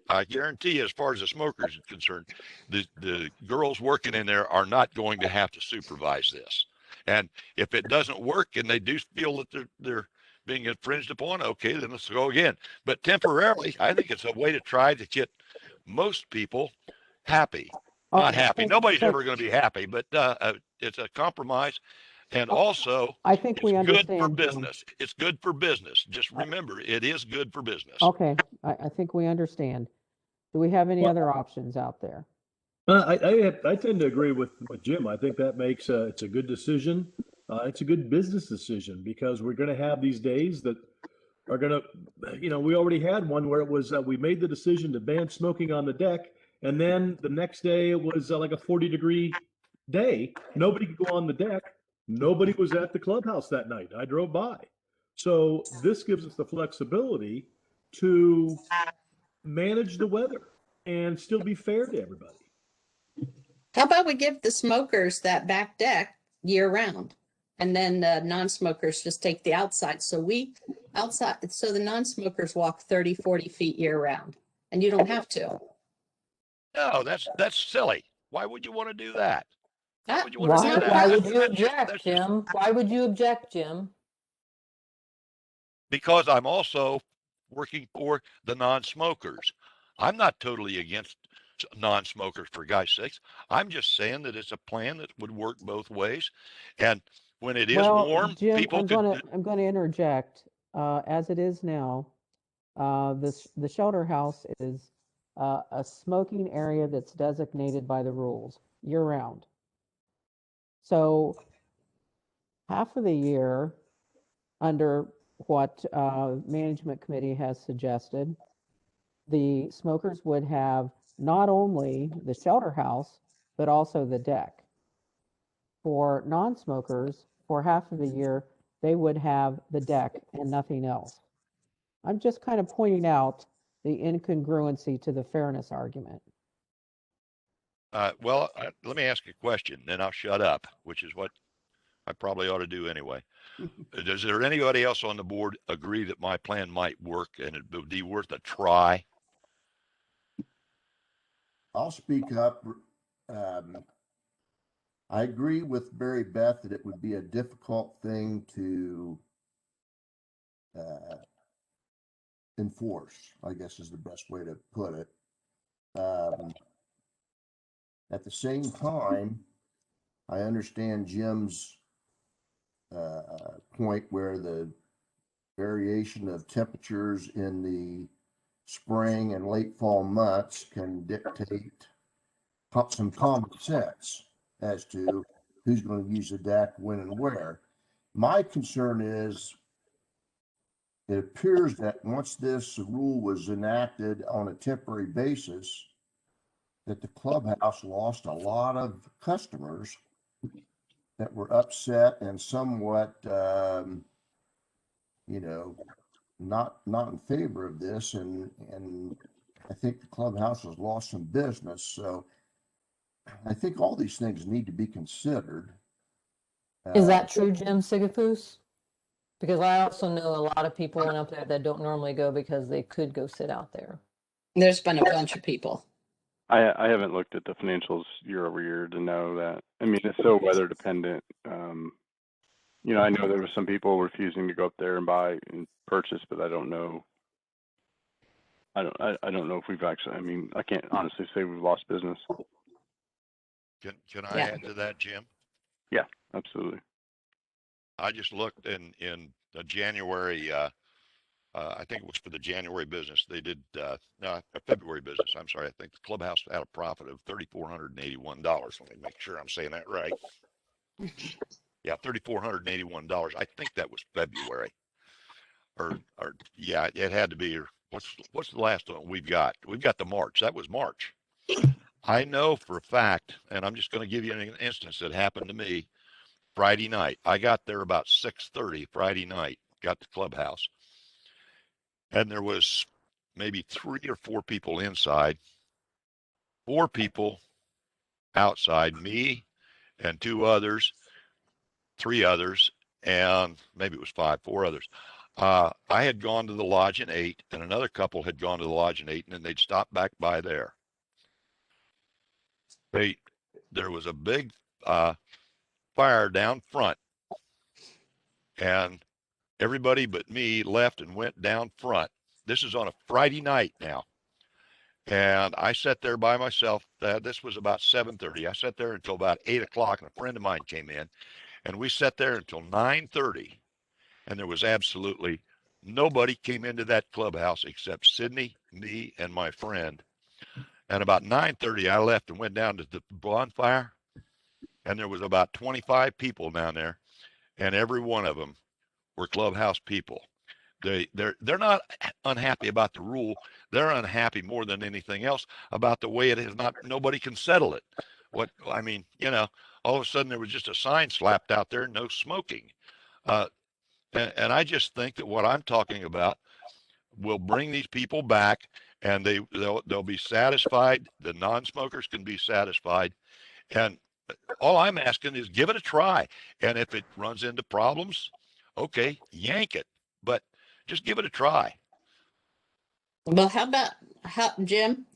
I guarantee you, as far as the smokers are concerned, the girls working in there are not going to have to supervise this. And if it doesn't work and they do feel that they're being infringed upon, okay, then let's go again. But temporarily, I think it's a way to try to get most people happy. Not happy. Nobody's ever going to be happy, but it's a compromise. And also, I think we understand. Good for business. It's good for business. Just remember, it is good for business. Okay, I think we understand. Do we have any other options out there? I tend to agree with Jim. I think that makes it's a good decision. It's a good business decision because we're going to have these days that are going to, we already had one where it was, we made the decision to ban smoking on the deck. And then the next day it was like a 40-degree day. Nobody could go on the deck. Nobody was at the clubhouse that night. I drove by. So this gives us the flexibility to manage the weather and still be fair to everybody. How about we give the smokers that back deck year round? And then the non-smokers just take the outside. So the non-smokers walk 30, 40 feet year round and you don't have to. No, that's silly. Why would you want to do that? Why would you want to do that? Why would you object, Jim? Why would you object, Jim? Because I'm also working for the non-smokers. I'm not totally against non-smokers, for God's sakes. I'm just saying that it's a plan that would work both ways. And when it is Well, warm, Jim, people I'm gonna interject. As it is now, the shelter house is a smoking area that's designated by the rules year round. So half of the year, under what management committee has suggested, the smokers would have not only the shelter house, but also the deck. For non-smokers, for half of the year, they would have the deck and nothing else. I'm just kind of pointing out the incongruency to the fairness argument. Well, let me ask you a question, then I'll shut up, which is what I probably ought to do anyway. Does there anybody else on the board agree that my plan might work and it would be worth a try? I'll speak up. I agree with Mary Beth that it would be a difficult thing to enforce, I guess is the best way to put it. At the same time, I understand Jim's point where the variation of temperatures in the spring and late fall months can dictate some common sense as to who's going to use the deck, when and where. My concern is it appears that once this rule was enacted on a temporary basis, that the clubhouse lost a lot of customers that were upset and somewhat, not in favor of this, and I think the clubhouse has lost some business. So I think all these things need to be considered. Is that true, Jim Sigafus? Because I also know a lot of people went up there that don't normally go because they could go sit out there. There's been a bunch of people. I haven't looked at the financials year over year to know that. I mean, it's so weather dependent. I know there were some people refusing to go up there and buy and purchase, but I don't know. I don't know if we've actually. I mean, I can't honestly say we've lost business. Can I add to that, Jim? Yeah, absolutely. I just looked in the January. I think it was for the January business. They did February business. I'm sorry. I think the clubhouse had a profit of $3,481. Let me make sure I'm saying that right. Yeah, $3,481. I think that was February. Or yeah, it had to be. Or what's the last one we've got? We've got the March. That was March. I know for a fact, and I'm just going to give you an instance that happened to me Friday night. I got there about 6:30 Friday night. Got the clubhouse. And there was maybe 3 or 4 people inside, 4 people outside, me and 2 others, 3 others, and maybe it was 5, 4 others. I had gone to the lodge in 8, and another couple had gone to the lodge in 8, and then they'd stopped back by there. There was a big fire down front, and everybody but me left and went down front. This is on a Friday night now. And I sat there by myself. This was about 7:30. I sat there until about 8 o'clock, and a friend of mine came in, and we sat there until 9:30. And there was absolutely nobody came into that clubhouse except Sydney, me, and my friend. And about 9:30, I left and went down to the bonfire, and there was about 25 people down there, and every one of them were clubhouse people. They're not unhappy about the rule. They're unhappy more than anything else about the way it is. Nobody can settle it. All of a sudden there was just a sign slapped out there, no smoking. And I just think that what I'm talking about will bring these people back, and they'll be satisfied. The non-smokers can be satisfied. And all I'm asking is give it a try. And if it runs into problems, okay, yank it. But just give it a try. Well, Jim,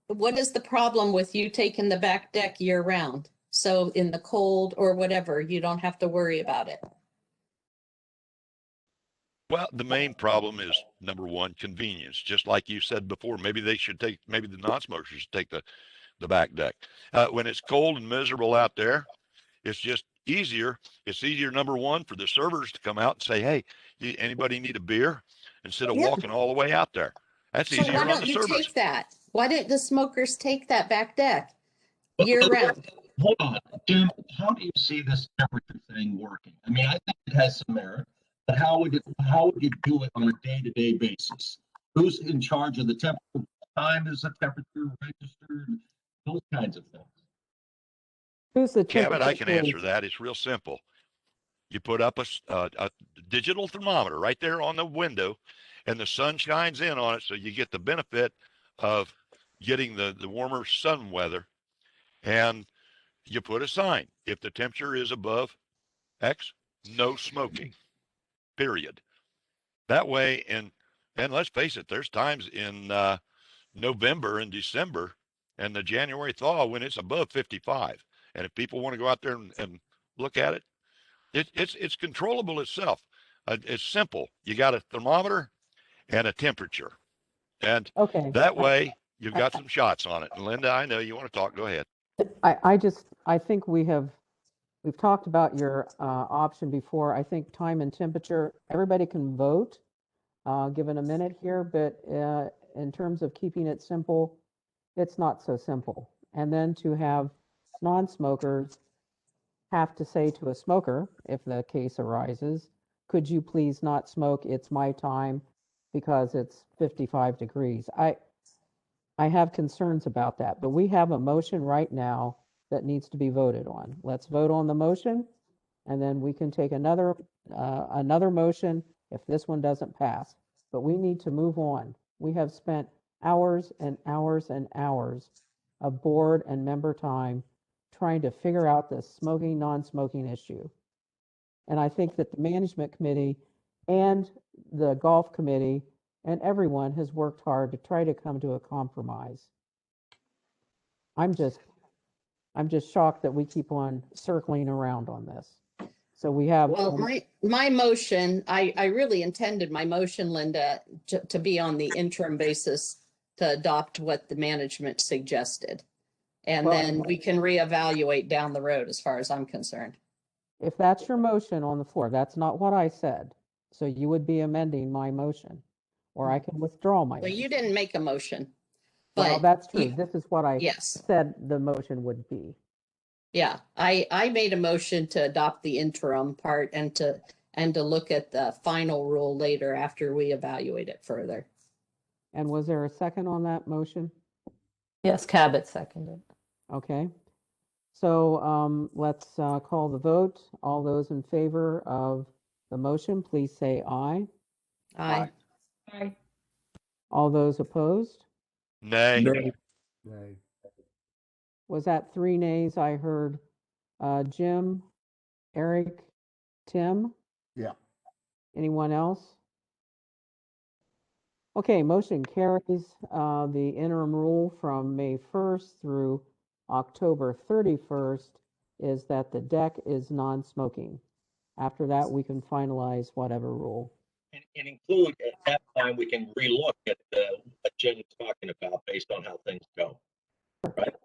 what is the problem with you taking the back deck year round? So in the cold or whatever, you don't have to worry about it. Well, the main problem is number one, convenience. Just like you said before, maybe the non-smokers should take the back deck. When it's cold and miserable out there, it's just easier. It's easier, number one, for the servers to come out and say, hey, anybody need a beer? Instead of Yeah. walking all the way out there. That's So easier why on don't the you servers. take that? Why didn't the smokers take that back deck year round? Hold on, Jim, how do you see this temperature thing working? I mean, I think it has some merit, but how would you do it on a day-to-day basis? Who's in charge of the temperature? Time is the temperature registered, those kinds of things. Who's the Cabot, I temperature can answer police? that. It's real simple. You put up a digital thermometer right there on the window, and the sun shines in on it, so you get the benefit of getting the warmer sun weather. And you put a sign: if the temperature is above X, no smoking. Period. That way, and let's face it, there's times in November and December and the January thaw when it's above 55. And if people want to go out there and look at it, it's controllable itself. It's simple. You got a thermometer and a temperature, and Okay. that way you've got some shots on it. And Linda, I know you want to talk. Go ahead. I think we've talked about your option before. I think time and temperature, everybody can vote, given a minute here, but in terms of keeping it simple, it's not so simple. And then to have non-smokers have to say to a smoker, if the case arises, could you please not smoke? It's my time because it's 55 degrees. I have concerns about that, but we have a motion right now that needs to be voted on. Let's vote on the motion, and then we can take another motion if this one doesn't pass. But we need to move on. We have spent hours and hours and hours of board and member time trying to figure out this smoking, non-smoking issue. And I think that the management committee and the golf committee and everyone has worked hard to try to come to a compromise. I'm just shocked that we keep on circling around on this. So we have. Well, my motion, I really intended my motion, Linda, to be on the interim basis to adopt what the management suggested. And Well, then we can reevaluate down the road as far as I'm concerned. If that's your motion on the floor, that's not what I said. So you would be amending my motion, or I can withdraw my. Well, you didn't make a motion. Well, But that's true. you- This is what I Yes, said the motion would be. yeah, I made a motion to adopt the interim part and to look at the final rule later after we evaluate it further. And was there a second on that motion? Yes, Cabot seconded. Okay. So let's call the vote. All those in favor of the motion, please say aye. Aye. Aye. All those opposed? Nay. Nay. Was that 3 nays? I heard Jim, Eric, Tim? Yeah. Anyone else? Okay, motion carries. The interim rule from May 1st through October 31st is that the deck is non-smoking. After that, we can finalize whatever rule. And include, at that time, we can relook at what Jen was talking about based on how things go. Right?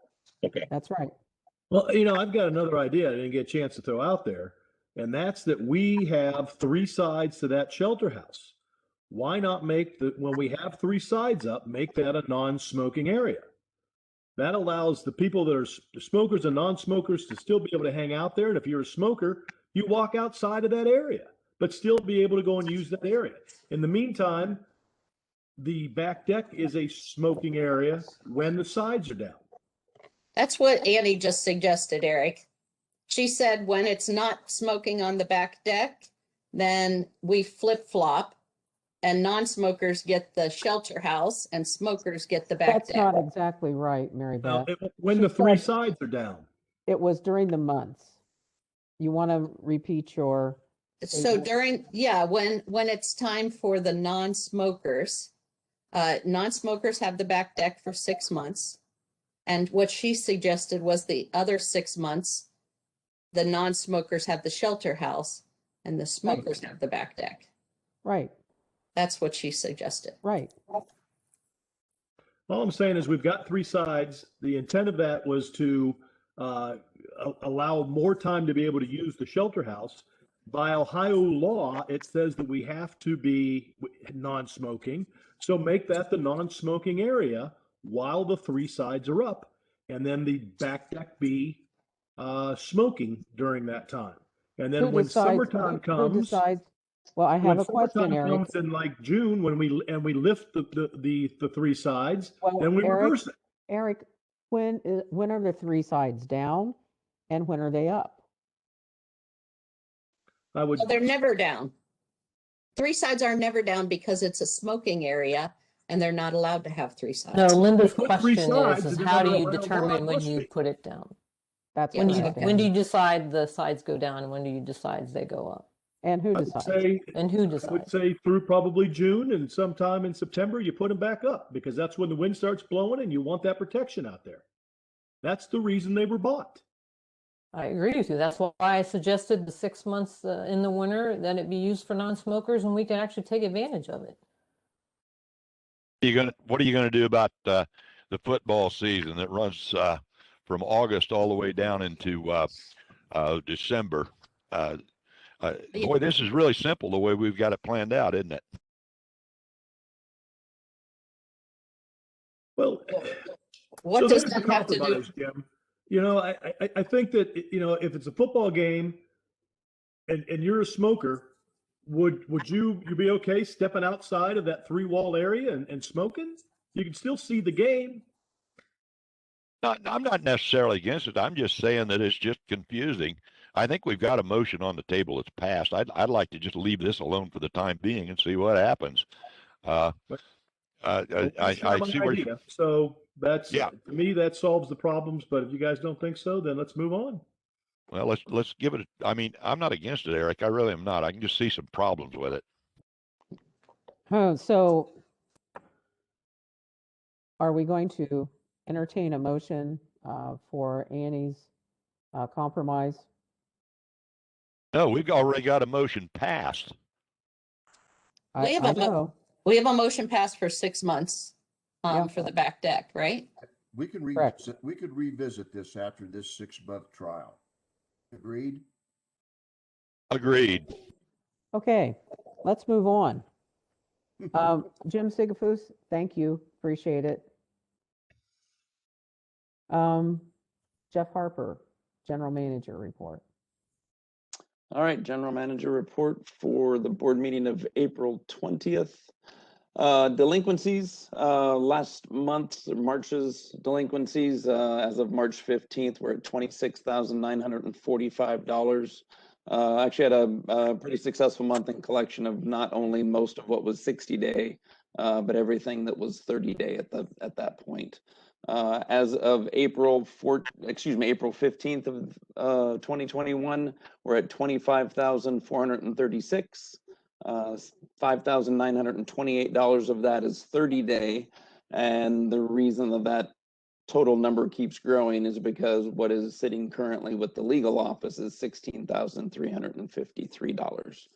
Okay. That's right. Well, I've got another idea I didn't get a chance to throw out there, and that's that we have 3 sides to that shelter house. Why not when we have 3 sides up, make that a non-smoking area? That allows the people that are smokers and non-smokers to still be able to hang out there. And if you're a smoker, you walk outside of that area, but still be able to go and use that area. In the meantime, the back deck is a smoking area when the sides are down. That's what Annie just suggested, Eric. She said when it's not smoking on the back deck, then we flip-flop and non-smokers get the shelter house and smokers get the back That's deck. not exactly right, Mary Now, Beth. when the 3 sides are down. It was during the months. You want to repeat your. So when it's time for the non-smokers, non-smokers have the back deck for 6 months. And what she suggested was the other 6 months, the non-smokers have the shelter house and the smokers have the back deck. Right, That's what she suggested. right. All I'm saying is we've got three sides. The intent of that was to allow more time to be able to use the shelter house. By Ohio law, it says that we have to be non-smoking. So make that the non-smoking area while the three sides are up. And then the back deck be smoking during that time. And then Who when decides- summertime who comes, decides? Well, I have a question, summertime Eric. comes in like June, when we lift the three sides, Well, then we Eric, reverse it. Eric, when are the three sides down and when are they up? I would, Well, they're never down. Three sides are never down because it's a smoking area and they're not allowed to have three sides. No, Linda's Put three question sides is and then how do they're you allowed determine to when push you me. put it down? That's Yeah, what when I'm you- When do saying. you decide the sides go down and when do you decide they go up? And who I would decides? say, And who I would decides? say through probably June, and sometime in September, you put them back up because that's when the wind starts blowing and you want that protection out there. That's the reason they were bought. I agree with you. That's why I suggested the 6 months in the winter that it be used for non-smokers and we can actually take advantage of it. What are you gonna do about the football season that runs from August all the way down into December? Boy, this is really simple the way we've got it planned out, isn't it? Well, What so does there's the that have to do? compromise, Jim. You know, I think that, you know, if it's a football game and you're a smoker, would you be okay stepping outside of that three-wall area and smoking? You can still see the game. I'm not necessarily against it. I'm just saying that it's just confusing. I think we've got a motion on the table that's passed. I'd like to just leave this alone for the time being and see what happens. Well, that's I not see my where idea. So that's, Yeah. to me, that solves the problems. But if you guys don't think so, then let's move on. well, let's give it. I mean, I'm not against it, Eric. I really am not. I can just see some problems with it. Oh, so are we going to entertain a motion for Annie's compromise? No, we've already got a motion passed. We have I a mo- know. We have a motion passed for 6 months Yeah. for the back deck, right? We could Correct. revisit this after this 6-month trial. Agreed? Agreed. Okay, let's move on. Jim Sigafus, thank you, appreciate it. Jeff Harper, General Manager report. All right, general manager report for the board meeting of April 20th. Delinquencies, last month's March's delinquencies, as of March 15th, were at $26,945. Actually had a pretty successful month in collection of not only most of what was 60-day, but everything that was 30-day at that point. As of April 15th of 2021, we're at 25,436. $5,928 of that is 30-day. And the reason that total number keeps growing is because what is sitting currently with the legal office is $16,353.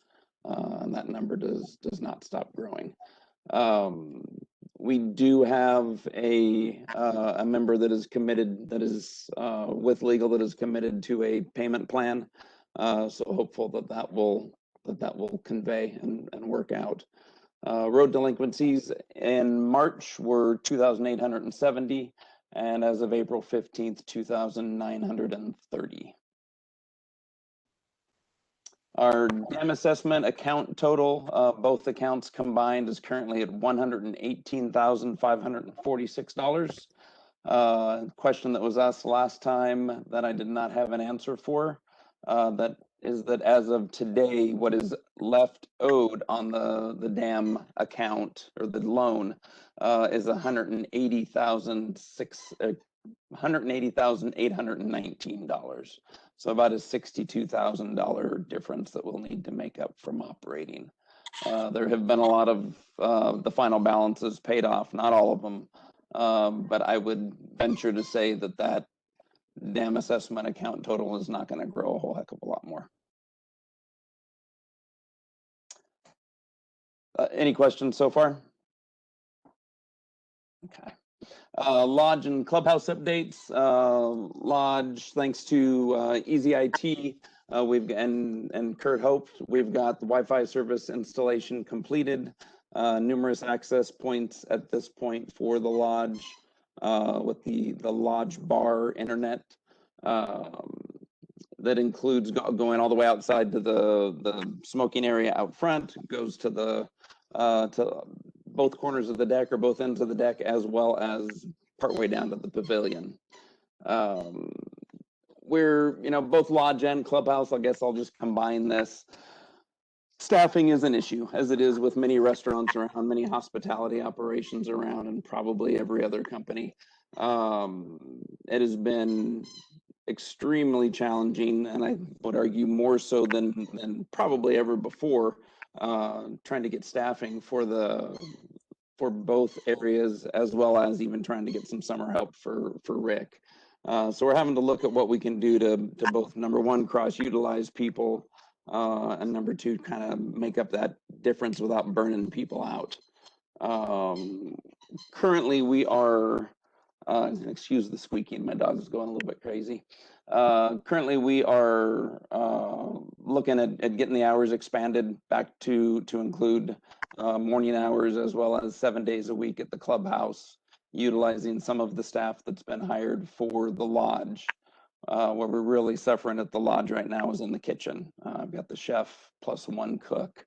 And that number does not stop growing. We do have a member that is committed, that is with legal, that is committed to a payment plan. So hopeful that will convey and work out. Road delinquencies in March were 2,870, and as of April 15th, 2,930. Our dam assessment account total, both accounts combined, is currently at $118,546. Question that was asked last time that I did not have an answer for, that is that as of today, what is left owed on the dam account or the loan is $180,819. So about a $62,000 difference that we'll need to make up from operating. There have been a lot of the final balances paid off, not all of them, but I would venture to say that dam assessment account total is not going to grow a whole heck of a lot more. Any questions so far? Okay. Lodge and clubhouse updates. Lodge, thanks to Easy IT, and Kurt Hope, we've got the Wi-Fi service installation completed. Numerous access points at this point for the lodge, with the lodge bar internet. That includes going all the way outside to the smoking area out front, goes to the to both corners of the deck or both ends of the deck, as well as partway down to the pavilion. We're, both lodge and clubhouse, I guess I'll just combine this. Staffing is an issue, as it is with many restaurants around, many hospitality operations around, and probably every other company. It has been extremely challenging, and I would argue more so than probably ever before, trying to get staffing for both areas, as well as even trying to get some summer help for Rick. So we're having to look at what we can do to both, number one, cross-utilize people, and number two, kind of make up that difference without burning people out. Currently, we are, excuse the squeaking, my dog is going a little bit crazy. Currently, we are looking at getting the hours expanded back to include morning hours, as well as 7 days a week at the clubhouse, utilizing some of the staff that's been hired for the lodge. Where we're really suffering at the lodge right now is in the kitchen. I've got the chef plus one cook.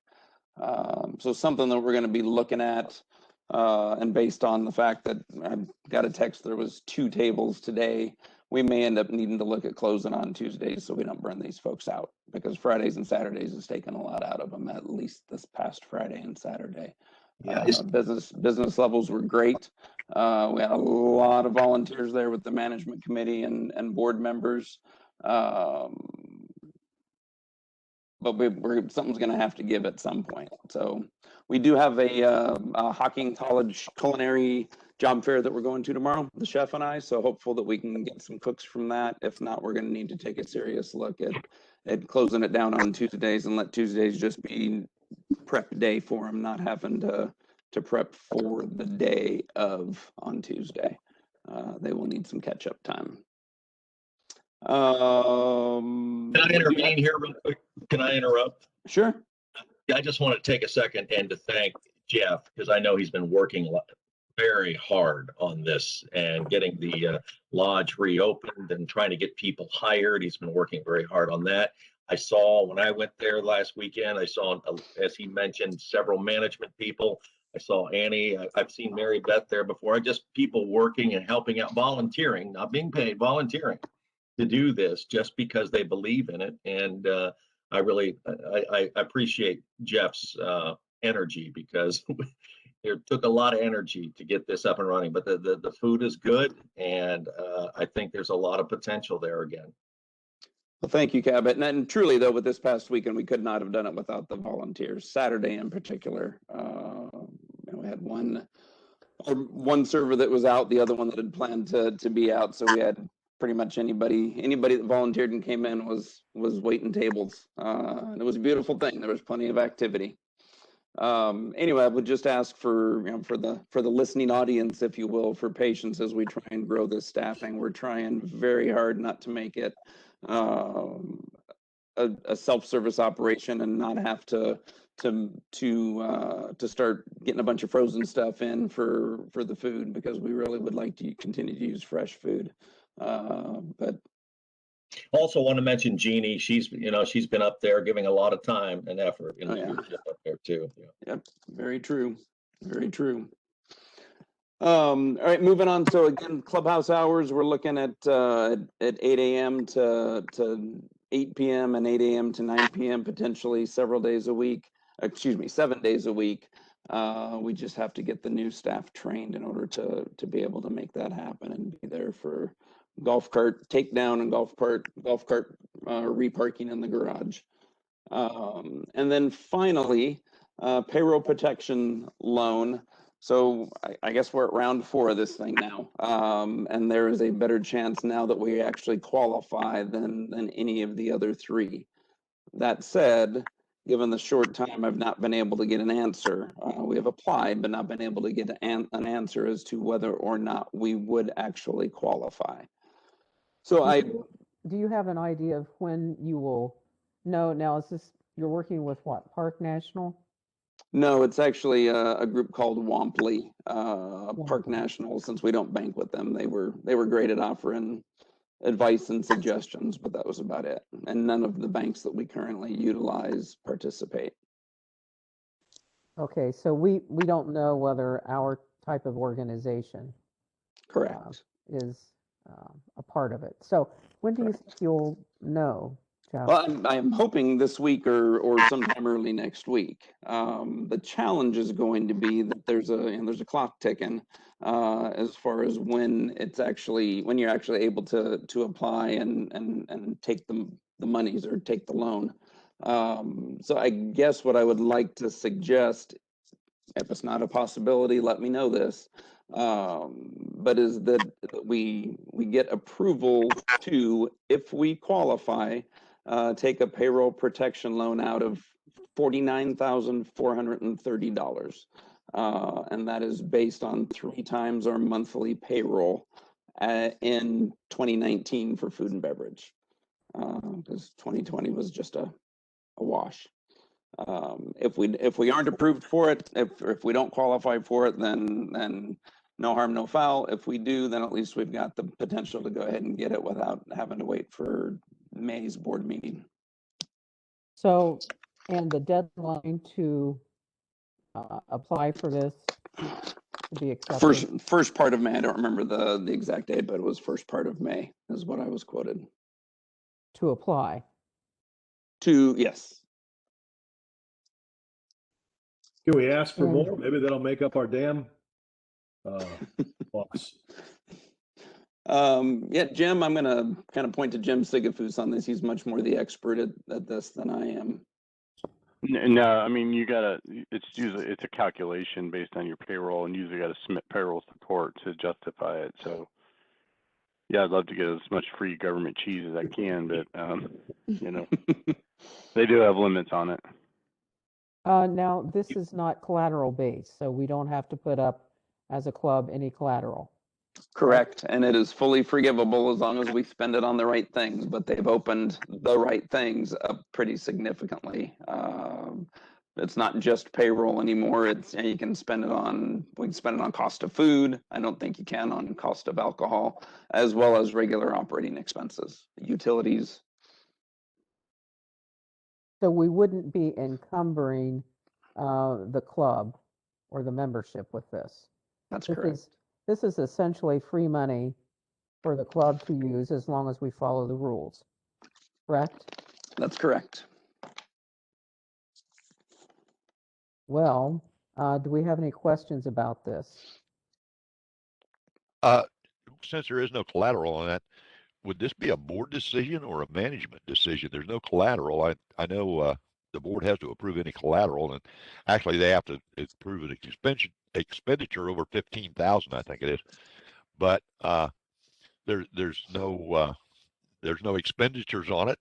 So something that we're going to be looking at, and based on the fact that I got a text, there was 2 tables today, we may end up needing to look at closing on Tuesdays so we don't burn these folks out, because Fridays and Saturdays has taken a lot out of them, at least this past Friday and Saturday. Yeah, business levels were great. We had a lot of volunteers there with the management committee and board members. But something's going to have to give at some point. So we do have a Hocking College culinary job fair that we're going to tomorrow, the chef and I. So hopeful that we can get some cooks from that. If not, we're going to need to take a serious look at closing it down on Tuesdays and let Tuesdays just be prep day for them, not having to prep for the day of on Tuesday. They will need some catch up time. Can I intervene here real quick? Can I interrupt? Sure. Yeah, I just want to take a second and to thank Jeff, because I know he's been working very hard on this and getting the lodge reopened and trying to get people hired. He's been working very hard on that. I saw when I went there last weekend, I saw, as he mentioned, several management people. I saw Annie. I've seen Mary Beth there before. Just people working and helping out, volunteering, not being paid, volunteering to do this just because they believe in it. And I really, I appreciate Jeff's energy, because it took a lot of energy to get this up and running. But the food is good, and I think there's a lot of potential there again. Well, thank you, Cabot. And truly, though, with this past weekend, we could not have done it without the volunteers. Saturday in particular, we had one server that was out, the other one that had planned to be out. So we had pretty much anybody that volunteered and came in was waiting tables. And it was a beautiful thing. There was plenty of activity. Anyway, I would just ask for the listening audience, if you will, for patience as we try and grow this staffing. We're trying very hard not to make it a self-service operation and not have to start getting a bunch of frozen stuff in for the food, because we really would like to continue to use fresh food. But also want to mention Jeannie. She's been up there giving a lot of time and effort. Leadership up there too. Yeah. Yep, very true, very true. All right, moving on. So again, clubhouse hours, we're looking at 8 a.m. to 8 p.m. and 8 a.m. to 9 p.m. potentially several days a week. 7 days a week. We just have to get the new staff trained in order to be able to make that happen and be there for golf cart takedown and golf cart reparking in the garage. And then finally, payroll protection loan. So I guess we're at round 4 of this thing now. And there is a better chance now that we actually qualify than any of the other 3. That said, given the short time, I've not been able to get an answer. We have applied, but not been able to get an answer as to whether or not we would actually qualify. So Do you have an idea of when you will know? Now, is this, you're working with what, Park National? No, it's actually a group called Womply, Park Womply. National. Since we don't bank with them, they were great at offering advice and suggestions, but that was about it. And none of the banks that we currently utilize participate. Okay, so we don't know whether our type of organization Correct. is a part of it. So when do you think you'll know, Jeff? Well, I'm hoping this week or sometime early next week. The challenge is going to be that there's a clock ticking as far as when you're actually able to apply and take the monies or take the loan. So I guess what I would like to suggest, if it's not a possibility, let me know this. But is that we get approval to, if we qualify, take a payroll protection loan out of $49,430. And that is based on 3 times our monthly payroll in 2019 for food and beverage. Because 2020 was just a wash. If we aren't approved for it, if we don't qualify for it, then no harm, no foul. If we do, then at least we've got the potential to go ahead and get it without having to wait for May's board meeting. So, and the deadline to apply for this to be accepted? First part of May. I don't remember the exact date, but it was first part of May is what I was quoted. To apply? Yes. Can we ask for And- more? Maybe that'll make up our damn loss. Yeah, Jim, I'm going to kind of point to Jim Sigafus on this. He's much more the expert at this than I am. No, I mean, it's a calculation based on your payroll, and usually got to submit payroll support to justify it. So yeah, I'd love to get as much free government cheese as I can, but they do have limits on it. Now, this is not collateral based, so we don't have to put up as a club any collateral. Correct. And it is fully forgivable as long as we spend it on the right things, but they've opened the right things up pretty significantly. It's not just payroll anymore. We can spend it on cost of food. I don't think you can on cost of alcohol, as well as regular operating expenses, utilities. So we wouldn't be encumbering the club or the membership with this. That's correct. This is essentially free money for the club to use as long as we follow the rules, correct? That's correct. Well, do we have any questions about this? Since there is no collateral on that, would this be a board decision or a management decision? There's no collateral. I know the board has to approve any collateral, and actually they have to approve an expenditure over 15,000, I think it is. But there's no expenditures on it,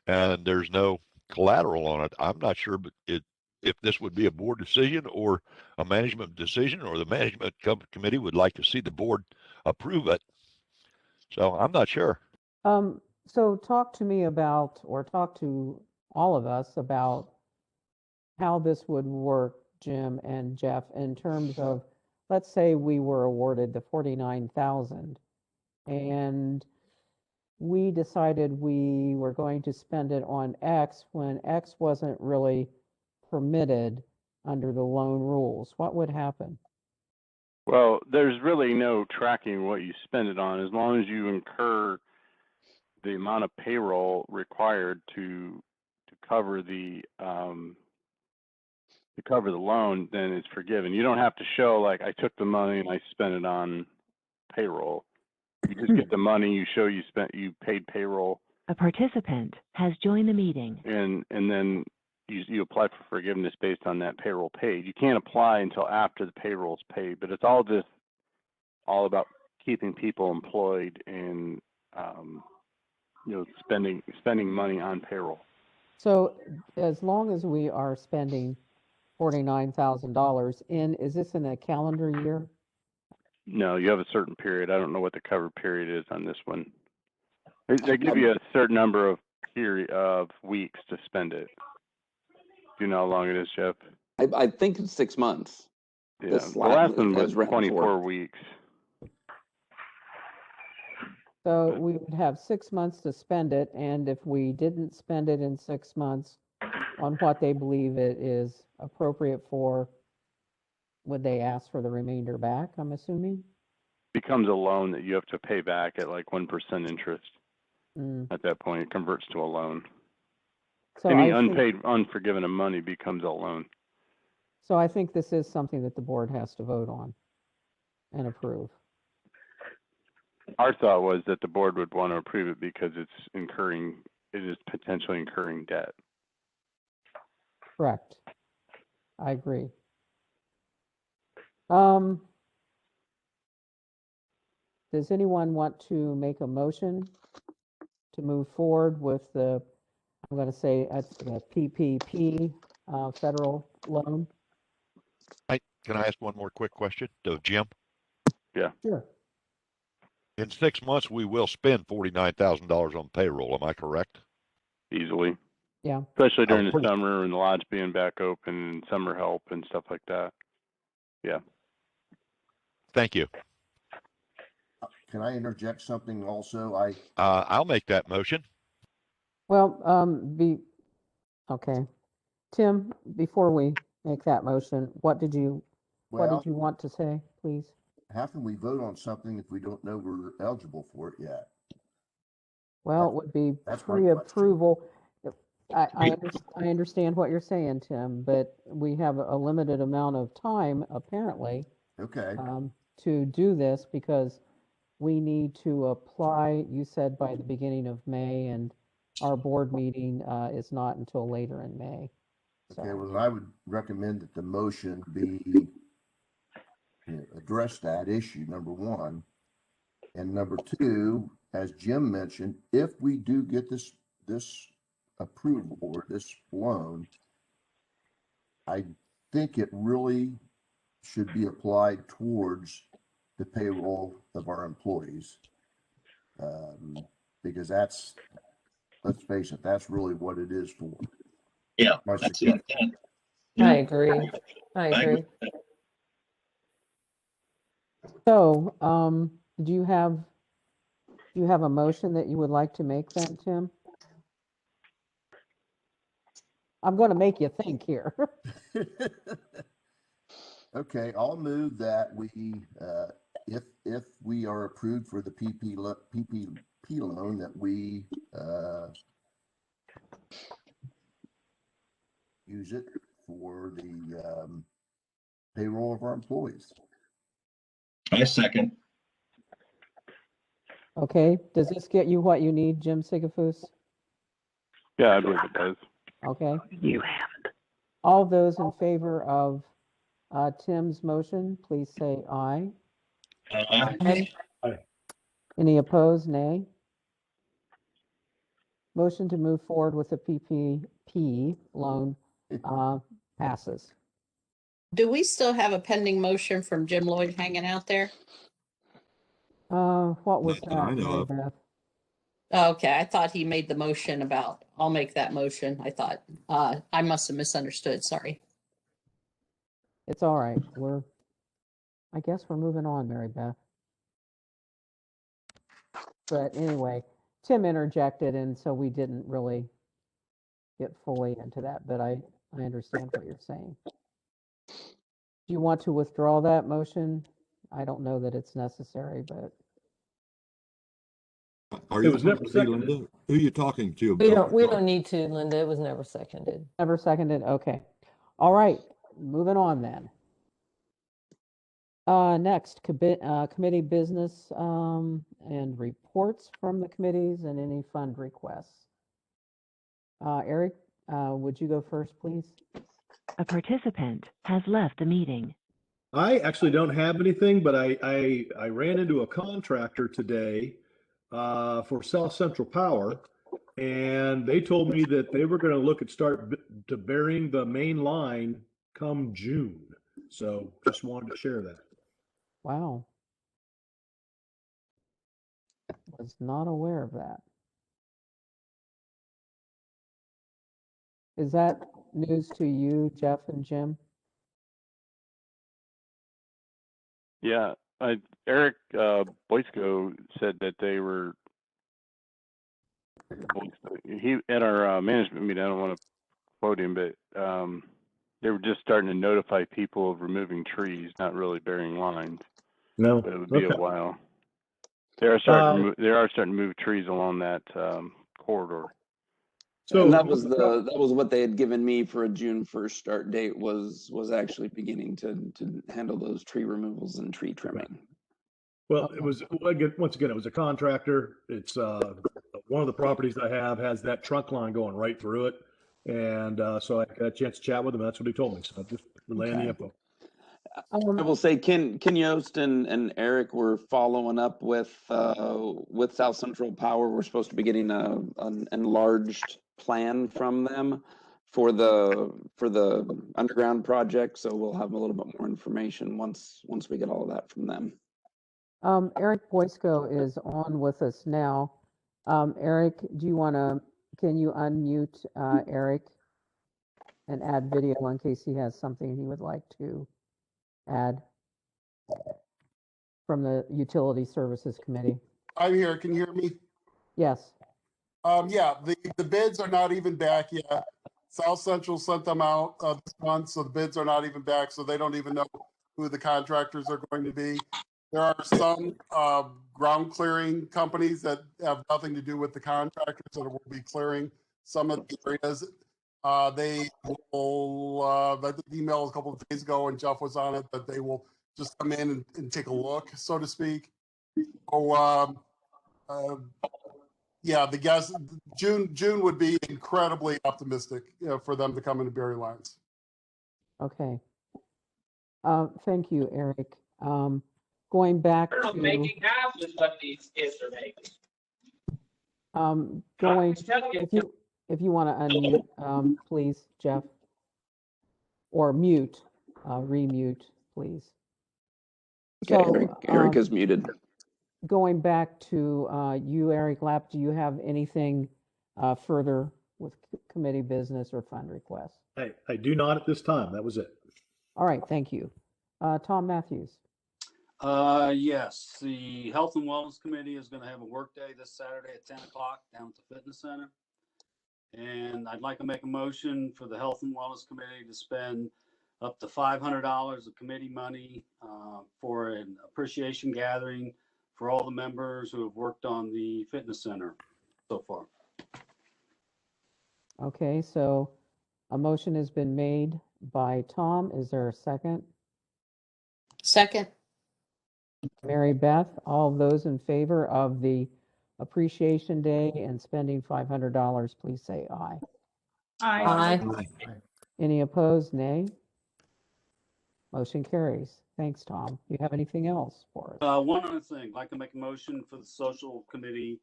and there's no collateral on it. I'm not sure, but if this would be a board decision or a management decision, or the management committee would like to see the board approve it. So I'm not sure. So talk to me about, or talk to all of us about how this would work, Jim and Jeff, in terms of, let's say we were awarded the 49,000 and we decided we were going to spend it on X when X wasn't really permitted under the loan rules. What would happen? Well, there's really no tracking what you spend it on, as long as you incur the amount of payroll required to cover the loan, then it's forgiven. You don't have to show like I took the money and I spent it on payroll. You just get the money, you show you paid payroll. A participant has joined the meeting. And then you apply for forgiveness based on that payroll paid. You can't apply until after the payroll's paid, but it's all about keeping people employed and spending money on payroll. So as long as we are spending $49,000 is this in a calendar year? No, you have a certain period. I don't know what the cover period is on this one. They give you a certain number of weeks to spend it. Do you know how long it is, Jeff? I think it's 6 months. Yeah, This the last one has was ran 24 for. weeks. So we would have 6 months to spend it, and if we didn't spend it in 6 months on what they believe it is appropriate for, would they ask for the remainder back, I'm assuming? Becomes a loan that you have to pay back at like 1% interest. Mm. At that point, it converts to a loan. So Any I think, unpaid, unforgiven money becomes a loan. so I think this is something that the board has to vote on and approve. Our thought was that the board would want to approve it because it is potentially incurring debt. Correct. I agree. Does anyone want to make a motion to move forward with the, I'm going to say, the PPP federal loan? Can I ask one more quick question to Jim? Yeah. Sure. In 6 months, we will spend $49,000 on payroll. Am I correct? Easily. Yeah. Especially during the pretty- summer and the lodge being back open and summer help and stuff like that. Yeah. Thank you. Can I interject something also? I'll make that motion. Well, okay. Tim, before we make that motion, what did you Well, want to say, please? how can we vote on something if we don't know we're eligible for it yet? Well, it would be That's my question. pre-approval. I understand what you're saying, Tim, but we have a limited amount of time, apparently, Okay, to do this because we need to apply, you said by the beginning of May, and our board meeting is not until later in May. okay, So, well, then I would recommend that the motion address that issue, number one. And number two, as Jim mentioned, if we do get this approval or this loan, I think it really should be applied towards the payroll of our employees. Because let's face it, that's really what it is for. Yeah, My that's the suggestion. intent. I agree. I agree. so do you have a motion that you would like to make then, Tim? I'm going to make you think here. Okay, I'll move that we, if we are approved for the PPP loan, that we use it for the payroll of our employees. I second. Okay, does this get you what you need, Jim Sigafus? Yeah, I believe it does. Okay. You haven't. All those in favor of Tim's motion, please say aye. And Any opposed, nay? Motion to move forward with the PPP loan passes. Do we still have a pending motion from Jim Lloyd hanging out there? What was Not that, that I know Mary of. Beth? Oh, okay, I thought he made the motion about, I'll make that motion. I thought, I must have misunderstood, sorry. It's all right. I guess we're moving on, Mary Beth. But anyway, Tim interjected, and so we didn't really get fully into that, but I understand what you're saying. Do you want to withdraw that motion? I don't know that it's necessary, but Are It you was never talking to seconded. Linda? Who are you talking to? we about don't need to, Linda. It was never seconded. never seconded. Okay. All right. Moving on then. Next, committee business and reports from the committees and any fund requests. Eric, would you go first, please? A participant has left the meeting. I actually don't have anything, but I ran into a contractor today for South Central Power, and they told me that they were going to look at to burying the main line come June. So just wanted to share that. Wow. Was not aware of that. Is that news to you, Jeff and Jim? Yeah, Eric Boysko said that they were, he at our management meeting, I don't want to quote him, but they were just starting to notify people of removing trees, not really burying lines. No, But it would be okay. a while. They are starting to move trees along that corridor. So And that was what they had given me for a June 1st start date was actually beginning to handle those tree removals and tree trimming. Well, it was, once again, it was a contractor. It's one of the properties I have has that trunk line going right through it. And so I got a chance to chat with him. That's what he told me. So I'm just relaying the info. I will say Ken Yost and Eric were following up with South Central Power. We're supposed to be getting an enlarged plan from them for the underground project. So we'll have a little bit more information once we get all of that from them. Eric Boysko is on with us now. Eric, can you unmute Eric and add video in case he has something he would like to add from the Utility Services Committee? I'm here. Can you hear me? Yes. Yeah, the bids are not even back yet. South Central sent them out this month, so the bids are not even back, so they don't even know who the contractors are going to be. There are some ground clearing companies that have nothing to do with the contractors that will be clearing some of the areas. They will, I think email a couple of days ago and Jeff was on it, that they will just come in and take a look, so to speak. So, yeah, the guess June would be incredibly optimistic, for them to come in and bury lines. Okay. Thank you, Eric. Going back to making half is what these kids are making. If you want to unmute, please, Jeff, or mute, remute, please. Okay, So, Eric is muted. Going back to you, Eric Lapp, do you have anything further with committee business or fund requests? I do not at this time. That was it. All right, thank you. Tom Matthews. Yes, the Health and Wellness Committee is going to have a work day this Saturday at 10 o'clock down at the Fitness Center. And I'd like to make a motion for the Health and Wellness Committee to spend up to $500 of committee money for an appreciation gathering for all the members who have worked on the fitness center so far. Okay, so a motion has been made by Tom. Is there a second? Second. Mary Beth, all those in favor of the Appreciation Day and spending $500, please say aye. Aye. Any opposed, nay? Motion carries. Thanks, Tom. Do you have anything else for us? One other thing, I'd like to make a motion for the social committee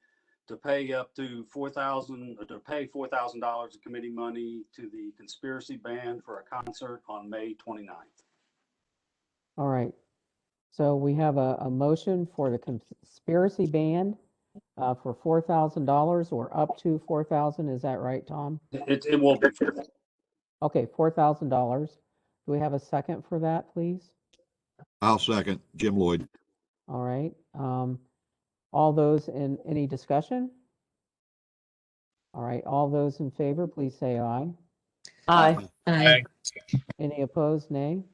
to pay up to $4,000 of committee money to the Conspiracy Band for a concert on May 29th. All right. So we have a motion for the Conspiracy Band for $4,000 or up to $4,000. Is that right, Tom? It will be. Okay, $4,000. Do we have a second for that, please? I'll second. Jim Lloyd. All right. All those in any discussion? All right. All those in favor, please say aye. Aye. Aye. Any opposed, nay?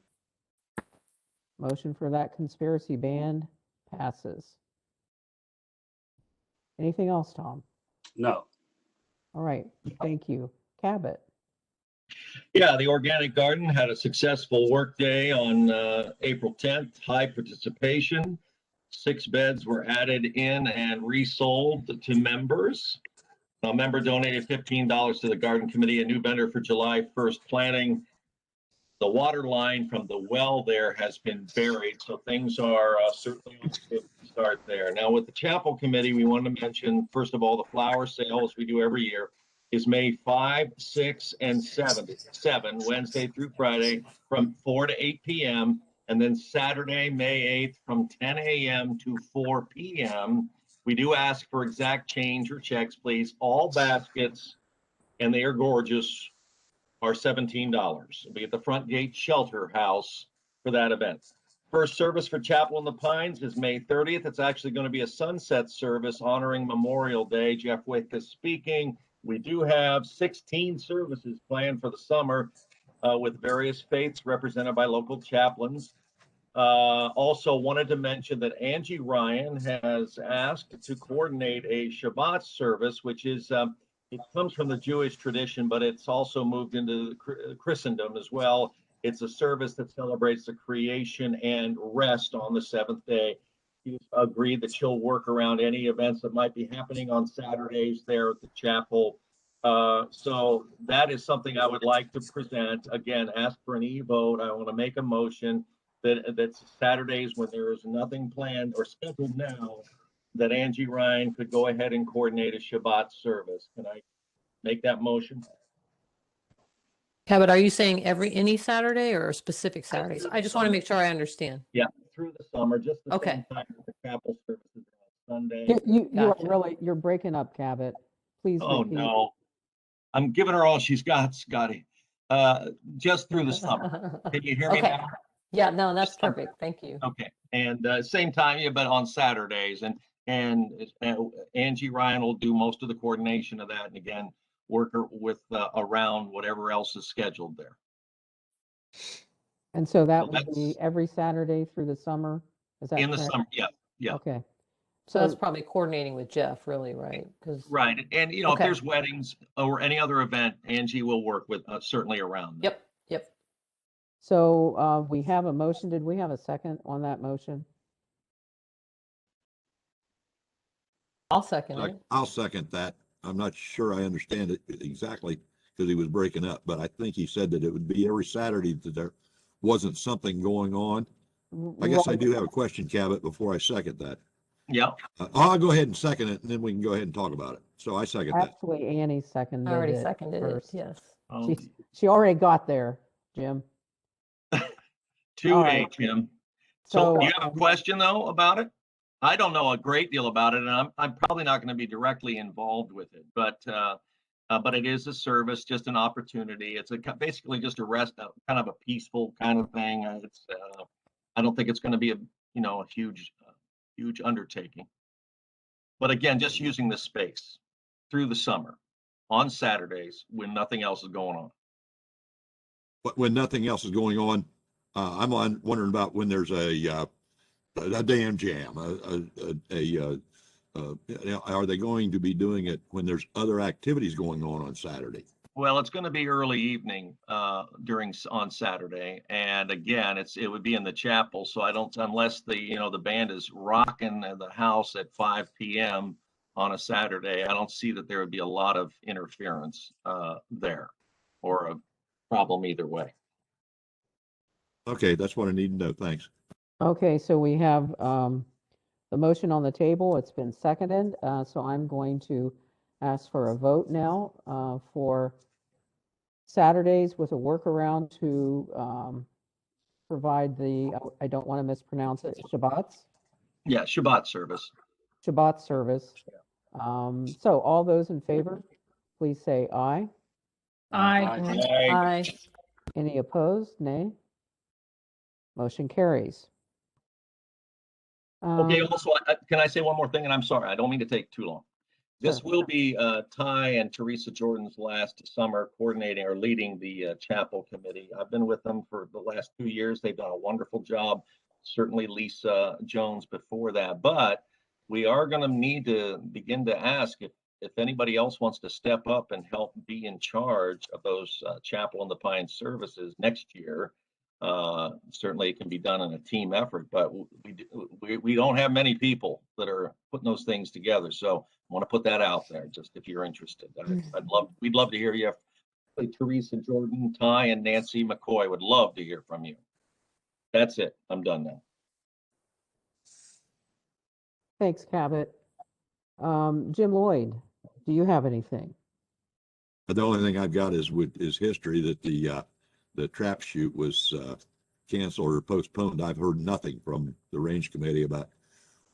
Motion for that Conspiracy Band passes. Anything else, Tom? No. All right. Thank you. Cabot. Yeah, the Organic Garden had a successful work day on April 10th, high participation. 6 beds were added in and resold to members. A member donated $15 to the garden committee, a new vendor for July 1st planting. the water line from the well there has been buried, so things are certainly on a good start there. Now, with the chapel committee, we want to mention, first of all, the flower sale, as we do every year, is May 5, 6, and 7, Wednesday through Friday, from 4 to 8 p.m., and then Saturday, May 8th, from 10 a.m. to 4 p.m. We do ask for exact change or checks, please. All baskets, and they are gorgeous, are $17. It'll be at the Front Gate Shelter House for that event. First service for Chapel in the Pines is May 30th. It's actually going to be a sunset service honoring Memorial Day. Jeff Wick is speaking. We do have 16 services planned for the summer with various faiths represented by local chaplains. Also wanted to mention that Angie Ryan has asked to coordinate a Shabbat service, which is, it comes from the Jewish tradition, but it's also moved into Christendom as well. It's a service that celebrates the creation and rest on the seventh day. She's agreed that she'll work around any events that might be happening on Saturdays there at the chapel. So that is something I would like to present. Again, ask for an e-vote. I want to make a motion that's Saturdays when there is nothing planned or scheduled now, that Angie Ryan could go ahead and coordinate a Shabbat service. Can I make that motion? Cabot, are you saying any Saturday or specific Saturdays? I just want to make sure I understand. Yeah, through the summer, just the Okay. same time as the chapel services on Sunday. You're breaking up, Cabot. Please Oh, repeat. no. I'm giving her all she's got, Scotty. Just through the summer. Can you hear me Okay. now? Yeah, no, that's perfect. Thank you. Okay, and same time, yeah, but on Saturdays, and Angie Ryan will do most of the coordination of that, and again, work with around whatever else is scheduled there. And so that So would be every Saturday through the summer? Is that In the correct? summer, yeah. Okay. So that's probably coordinating with Jeff, really, right? Because Right, and if Okay. there's weddings or any other event, Angie will work with certainly around that. Yep. So we have a motion. Did we have a second on that motion? I'll second it. I'll second that. I'm not sure I understand it exactly because he was breaking up, but I think he said that it would be every Saturday that there wasn't something going on. I guess I do have a question, Cabot, before I second that. Yeah. I'll go ahead and second it, and then we can go ahead and talk about it. So I second that. Actually, Annie seconded I already it seconded first. it, yes. She already got there, Jim. 2-8, All right. Jim. So, So you have a question though about it? I don't know a great deal about it, and I'm probably not going to be directly involved with it, but it is a service, just an opportunity. It's basically just a rest, kind of a peaceful kind of thing. I don't think it's going to be a huge undertaking. But again, just using the space through the summer on Saturdays when nothing else is going on. But when nothing else is going on, I'm wondering about when there's a dam jam. Are they going to be doing it when there's other activities going on Saturday? Well, it's going to be early evening on Saturday, and again, it would be in the chapel. So I don't, unless the band is rocking the house at 5 p.m. on a Saturday, I don't see that there would be a lot of interference there, or a problem either way. Okay, that's what I need to know. Thanks. Okay, so we have the motion on the table. It's been seconded. So I'm going to ask for a vote now for Saturdays with a workaround to provide I don't want to mispronounce it, Shabbats? Yeah, Shabbat service. Shabbat service. So all those in favor, please say aye. Aye. Aye. Any opposed? Nay. Motion carries. Okay, also, can I say one more thing? And I'm sorry, I don't mean to take too long. This will be Ty and Teresa Jordan's last summer coordinating or leading the chapel committee. I've been with them for the last 2 years. They've done a wonderful job. Certainly Lisa Jones before that, but we are going to need to begin to ask if anybody else wants to step up and help be in charge of those Chapel in the Pines services next year. Certainly it can be done in a team effort, but we don't have many people that are putting those things together. So I want to put that out there, just if you're interested. We'd love to hear you Teresa Jordan, Ty, and Nancy McCoy. Would love to hear from you. That's it. I'm done now. Thanks, Cabot. Jim Lloyd, do you have anything? The only thing I've got is history that the trap shoot was canceled or postponed. I've heard nothing from the range committee about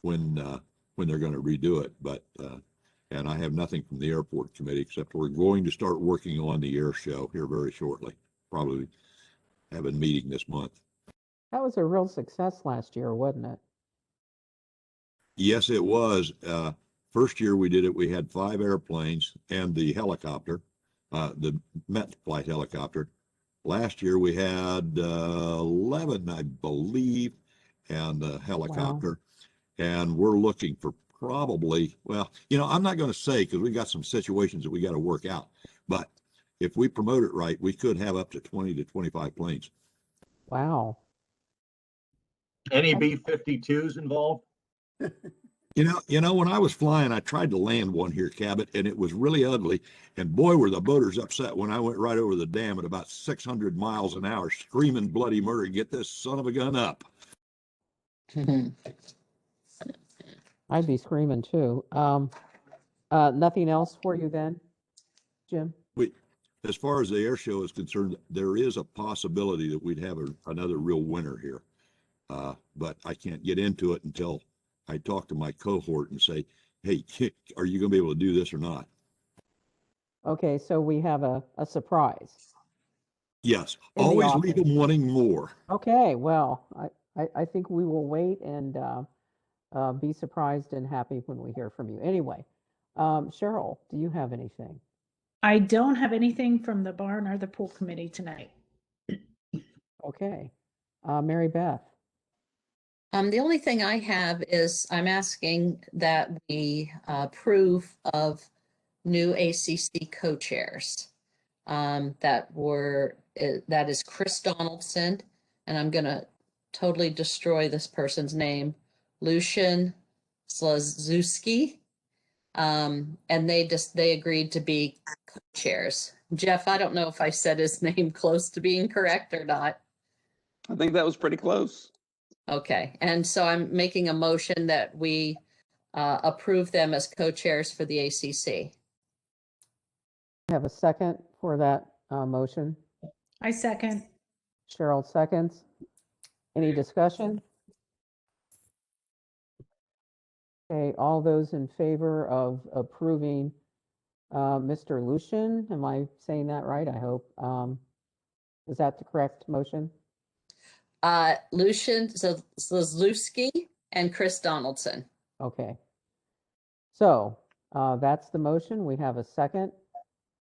when they're going to redo it, but and I have nothing from the airport committee except we're going to start working on the air show here very shortly. Probably have a meeting this month. That was a real success last year, wasn't it? Yes, it was. First year we did it, we had 5 airplanes and the helicopter, the Met flight helicopter. Last year we had 11, I believe, and the helicopter. Wow. And we're looking for probably, well, you know, I'm not going to say because we got some situations that we got to work out. But if we promote it right, we could have up to 20 to 25 planes. Wow. Any B-52s involved? You know, when I was flying, I tried to land one here, Cabot, and it was really ugly. And boy, were the boaters upset when I went right over the dam at about 600 miles an hour, screaming bloody murder, get this son of a gun up. I'd be screaming too. Nothing else for you then, Jim? As far as the air show is concerned, there is a possibility that we'd have another real winner here. But I can't get into it until I talk to my cohort and say, hey, are you going to be able to do this or not? Okay, so we have a surprise. Yes, always leave them wanting more. Okay, well, I think we will wait and be surprised and happy when we hear from you. Anyway, Cheryl, do you have anything? I don't have anything from the barn or the pool committee tonight. Okay, Mary Beth. The only thing I have is I'm asking that we approve of new ACC co-chairs. That is Chris Donaldson, and I'm gonna totally destroy this person's name, Lucian Slazewski. And they agreed to be co-chairs. Jeff, I don't know if I said his name close to being correct or not. I think that was pretty close. Okay, and so I'm making a motion that we approve them as co-chairs for the ACC. Have a second for that motion? I second. Cheryl seconds. Any discussion? Okay, all those in favor of approving Mr. Lucian, am I saying that right? I hope. Is that the correct motion? Lucian Slazewski and Chris Donaldson. Okay. So that's the motion. We have a second.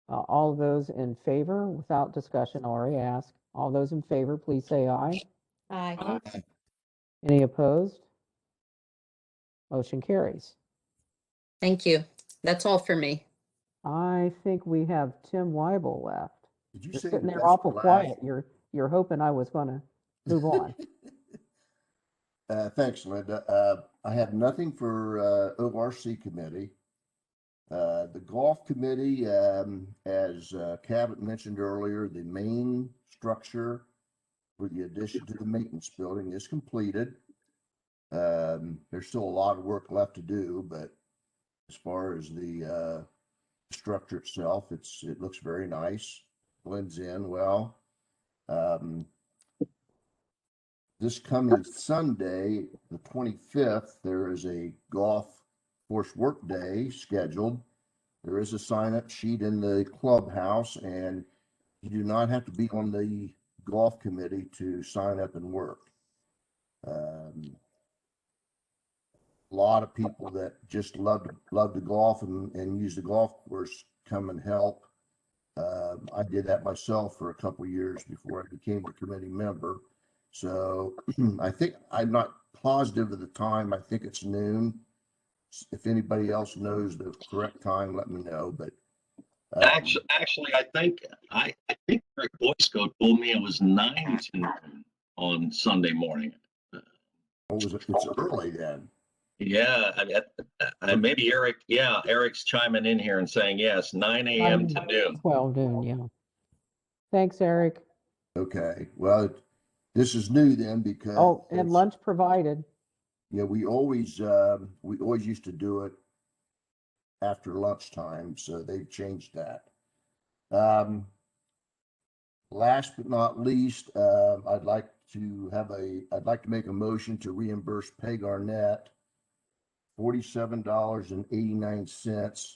All those in favor, without discussion, already asked. All those in favor, please say aye. Aye. Any opposed? Motion carries. Thank you. That's all for me. I think we have Tim Weibel left. Did you You're say sitting there best awful for quiet. last? You're hoping I was going to move on. Thanks, Linda. I have nothing for ORC committee. The golf committee, as Cabot mentioned earlier, the main structure for the addition to the maintenance building is completed. There's still a lot of work left to do, but as far as the structure itself, it looks very nice, blends in well. This coming Sunday, the 25th, there is a golf course work day scheduled. There is a sign-up sheet in the clubhouse, and you do not have to be on the golf committee to sign up and work. A lot of people that just love to golf and use the golf course come and help. I did that myself for a couple of years before I became a committee member. So I think, I'm not positive of the time. I think it's noon. If anybody else knows the correct time, let me know. But Actually, I think Rick Boysko told me it was 9 to noon on Sunday morning. It's early then. Yeah, maybe Eric. Yeah, Eric's chiming in here and saying yes, 9 a.m. to noon. 12 noon, yeah. Thanks, Eric. Okay, well, this is new then because. Oh, and lunch provided. Yeah, we always used to do it after lunchtime, so they've changed that. Last but not least, I'd like to make a motion to reimburse Peg Arnett $47.89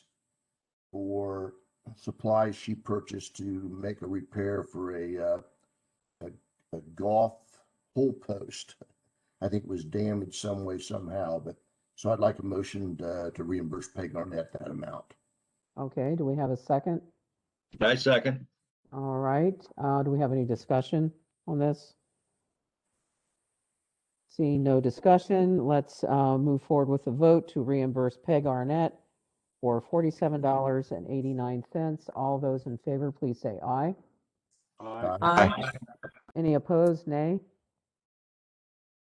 for supplies she purchased to make a repair for a golf hole post. I think it was damaged some way, somehow, but so I'd like a motion to reimburse Peg Arnett that amount. Okay, do we have a second? I second. All right, do we have any discussion on this? Seeing no discussion, let's move forward with the vote to reimburse Peg Arnett for $47.89. All those in favor, please say aye. Aye. Aye. Any opposed, nay?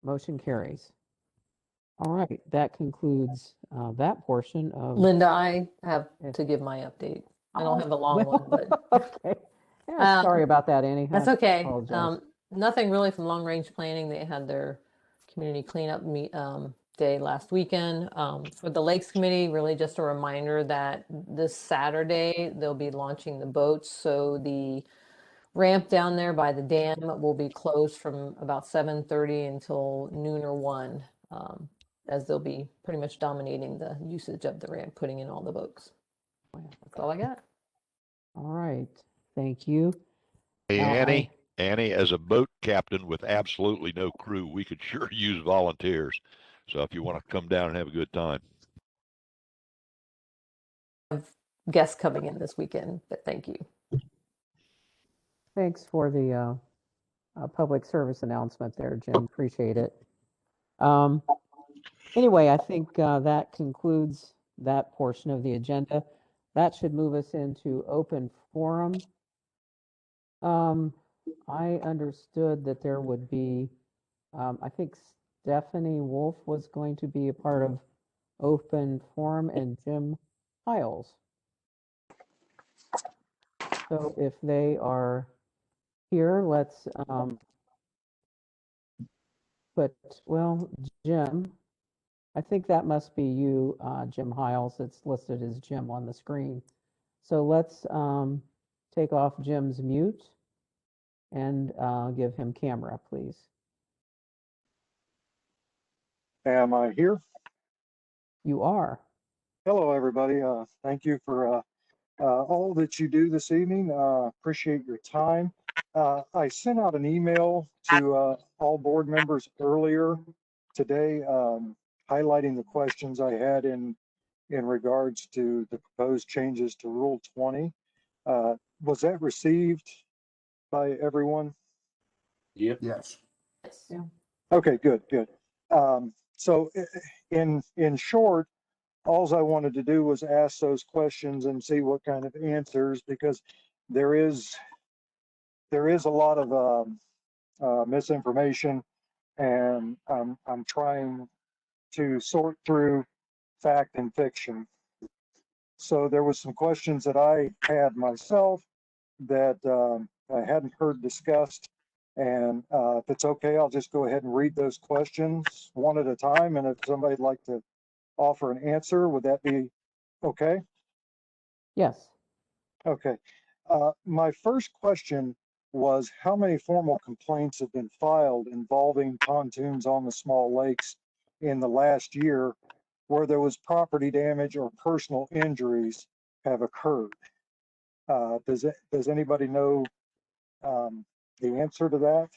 Motion carries. All right, that concludes that portion of. Linda, I have to give my update. I don't have a long one, but Okay. Yeah, sorry about that, Annie. that's I okay. apologize. Nothing really from long range planning. They had their community cleanup day last weekend. For the Lakes Committee, really just a reminder that this Saturday they'll be launching the boats. So the ramp down there by the dam will be closed from about 7:30 until noon or 1, as they'll be pretty much dominating the usage of the ramp, putting in all the boats. That's all I got. All right, thank you. Hey, Now, Annie, as a boat captain with absolutely no crew, we could sure use volunteers. So if you want to come down and have a good time. Guests coming in this weekend, but thank you. Thanks for the public service announcement there, Jim. Appreciate it. Anyway, I think that concludes that portion of the agenda. That should move us into open forum. I understood that there would be, I think Stephanie Wolf was going to be a part of open forum and Jim Hiles. So if they are here, let's well, Jim, I think that must be you, Jim Hiles. It's listed as Jim on the screen. So let's take off Jim's mute and give him camera, please. Am I here? You are. Hello, everybody. Thank you for all that you do this evening. Appreciate your time. I sent out an email to all board members earlier today, highlighting the questions I had in regards to the proposed changes to Rule 20. Was that received by everyone? Yep. Yes. Yeah. Okay, good. So in short, all I wanted to do was ask those questions and see what kind of answers, because there is a lot of misinformation, and I'm trying to sort through fact and fiction. So there was some questions that I had myself that I hadn't heard discussed. And if it's okay, I'll just go ahead and read those questions one at a time. And if somebody'd like to offer an answer, would that be okay? Yes. Okay. My first question was, how many formal complaints have been filed involving pontoons on the small lakes in the last year where there was property damage or personal injuries have occurred? Does anybody know the answer to that?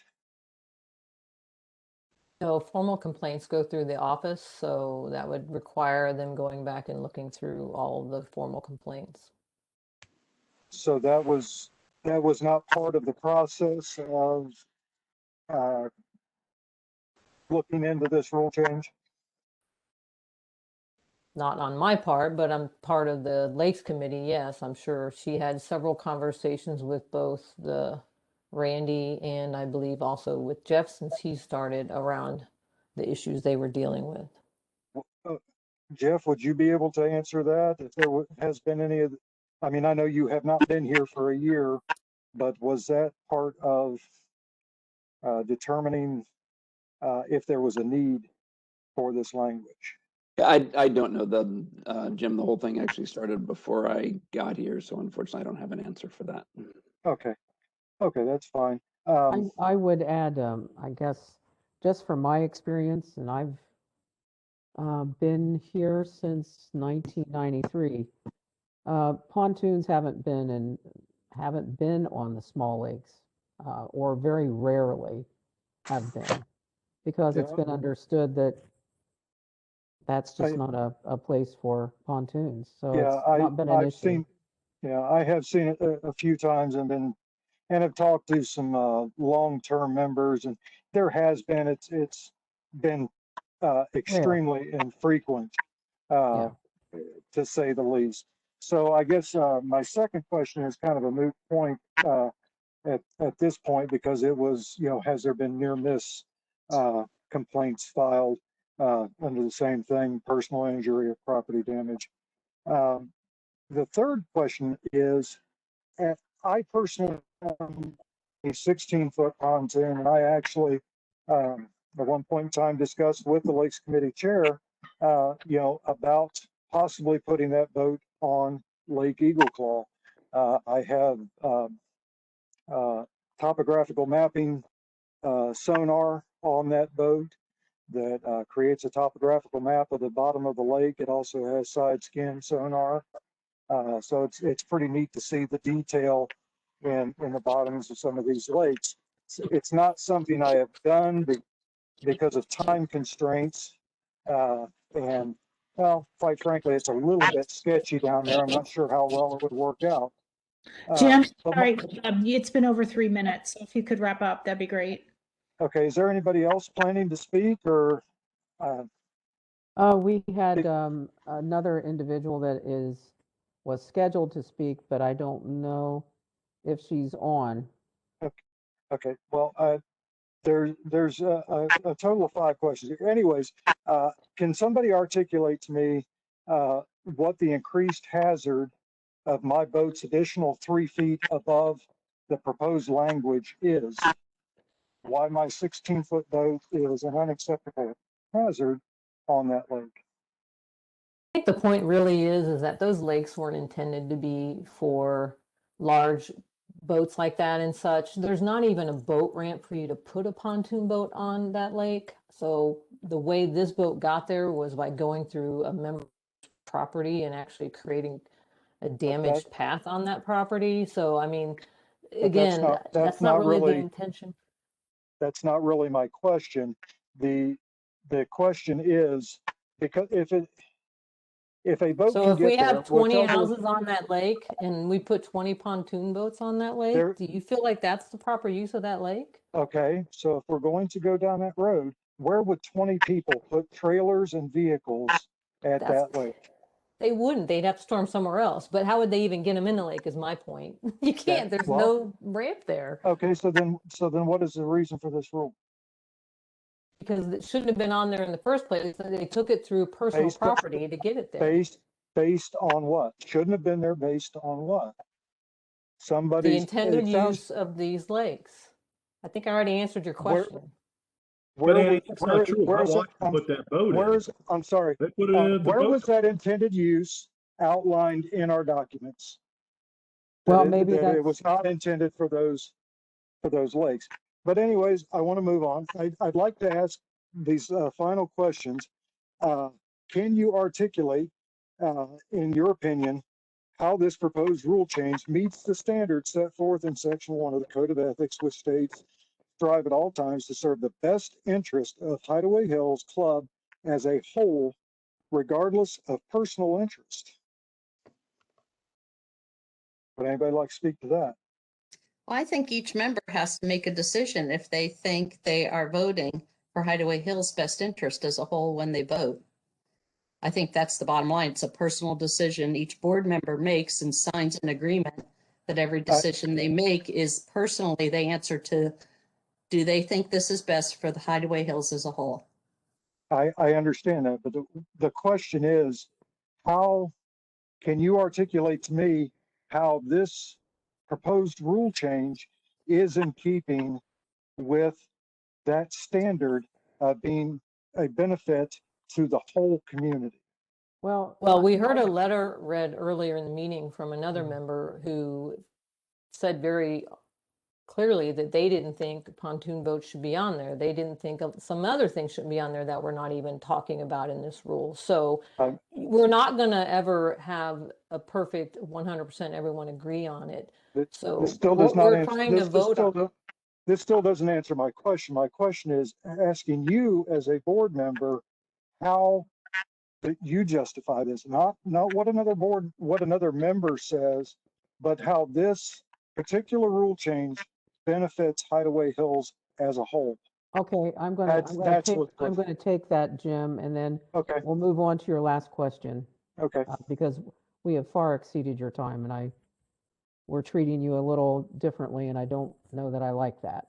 So formal complaints go through the office, so that would require them going back and looking through all of the formal complaints. So that was not part of the process of looking into this rule change? Not on my part, but I'm part of the Lakes Committee. Yes, I'm sure she had several conversations with both the Randy and I believe also with Jeff, since he started, around the issues they were dealing with. Jeff, would you be able to answer that? If there has been any of, I mean, I know you have not been here for a year, but was that part of determining if there was a need for this language? I don't know Jim, the whole thing actually started before I got here, so unfortunately I don't have an answer for that. Okay, okay, that's fine. I would add, I guess, just from my experience, and I've been here since 1993. Pontoons haven't been on the small lakes, or very rarely have been, because it's Yeah. been understood that that's just I- not a place for pontoons. So Yeah, it's not been an I've issue. seen, yeah, I have seen it a few times and have talked to some long-term members, and there has been, it's been extremely infrequent, Yeah. to say the least. So I guess my second question is kind of a moot point at this point, because it was, has there been near miss complaints filed under the same thing, personal injury or property damage? The third question is, I personally own a 16-foot pontoon, and I actually, at one point in time, discussed with the Lakes Committee chair, about possibly putting that boat on Lake Eagle Claw. I have topographical mapping sonar on that boat that creates a topographical map of the bottom of the lake. It also has side scan sonar. So it's pretty neat to see the detail in the bottoms of some of these lakes. It's not something I have done because of time constraints. And well, quite frankly, it's a little bit sketchy down there. I'm not sure how well it would work out. Jim, But sorry, it's been over 3 minutes. So if you could wrap up, that'd be great. okay, is there anybody else planning to speak, or? We had another individual that was scheduled to speak, but I don't know if she's on. Okay, well, there's a total of 5 questions. Anyways, can somebody articulate to me what the increased hazard of my boat's additional 3 feet above the proposed language is? Why my 16-foot boat is an unacceptable hazard on that lake? I think the point really is that those lakes weren't intended to be for large boats like that and such. There's not even a boat ramp for you to put a pontoon boat on that lake. So the way this boat got there was by going through a member's property and actually creating a damaged path on that property. So, I mean, again, that's not really the intention. That's not really my question. The question is, because if a boat So can if we get there, have 20 whatever- houses on that lake and we put 20 pontoon boats on that lake, There- do you feel like that's the proper use of that lake? Okay, so if we're going to go down that road, where would 20 people put trailers and vehicles at That's- that lake? They wouldn't. They'd have to storm somewhere else. But how would they even get them in the lake is my point. You can't. There's no ramp there Okay, so then what is the reason for this rule? because it shouldn't have been on there in the first place. They took it through personal Based on- property to get it there. Based on what? Shouldn't have been there based on what? Somebody. The intended use of these lakes. I think I already answered your question. But Annie, that's not true. I watched them put that boat in. I'm sorry. They put it in the Where boat. was that intended use outlined in our documents? Well, That maybe it that's- was not intended for those lakes. But anyways, I want to move on. I'd like to ask these final questions. Can you articulate, in your opinion, how this proposed rule change meets the standards set forth in Section 1 of the Code of Ethics, which states, strive at all times to serve the best interest of Hideaway Hills Club as a whole, regardless of personal interest? Would anybody like to speak to that? Well, I think each member has to make a decision if they think they are voting for Hideaway Hills' best interest as a whole when they vote. I think that's the bottom line. It's a personal decision each board member makes and signs an agreement that every decision they make is personally they answer to, do they think this is best for the Hideaway Hills as a whole? I understand that, but the question is, how can you articulate to me how this proposed rule change is in keeping with that standard being a benefit to the whole community. Well, Well, we heard a letter read earlier in the meeting from another Mm-hmm. member who said very clearly that they didn't think pontoon boats should be on there. They didn't think of some other things should be on there that we're not even talking about in this rule. So we're not going to ever have a perfect 100% everyone agree on it. So This still does not we're answer. trying to vote on. This still doesn't answer my question. My question is asking you as a board member how that you justify this, not what another member says, but how this particular rule change benefits Hideaway Hills as a whole. Okay, I'm going to take that, Jim, and then we'll move on to your last question. Okay. Because we have far exceeded your time, and we're treating you a little differently, and I don't know that I like that.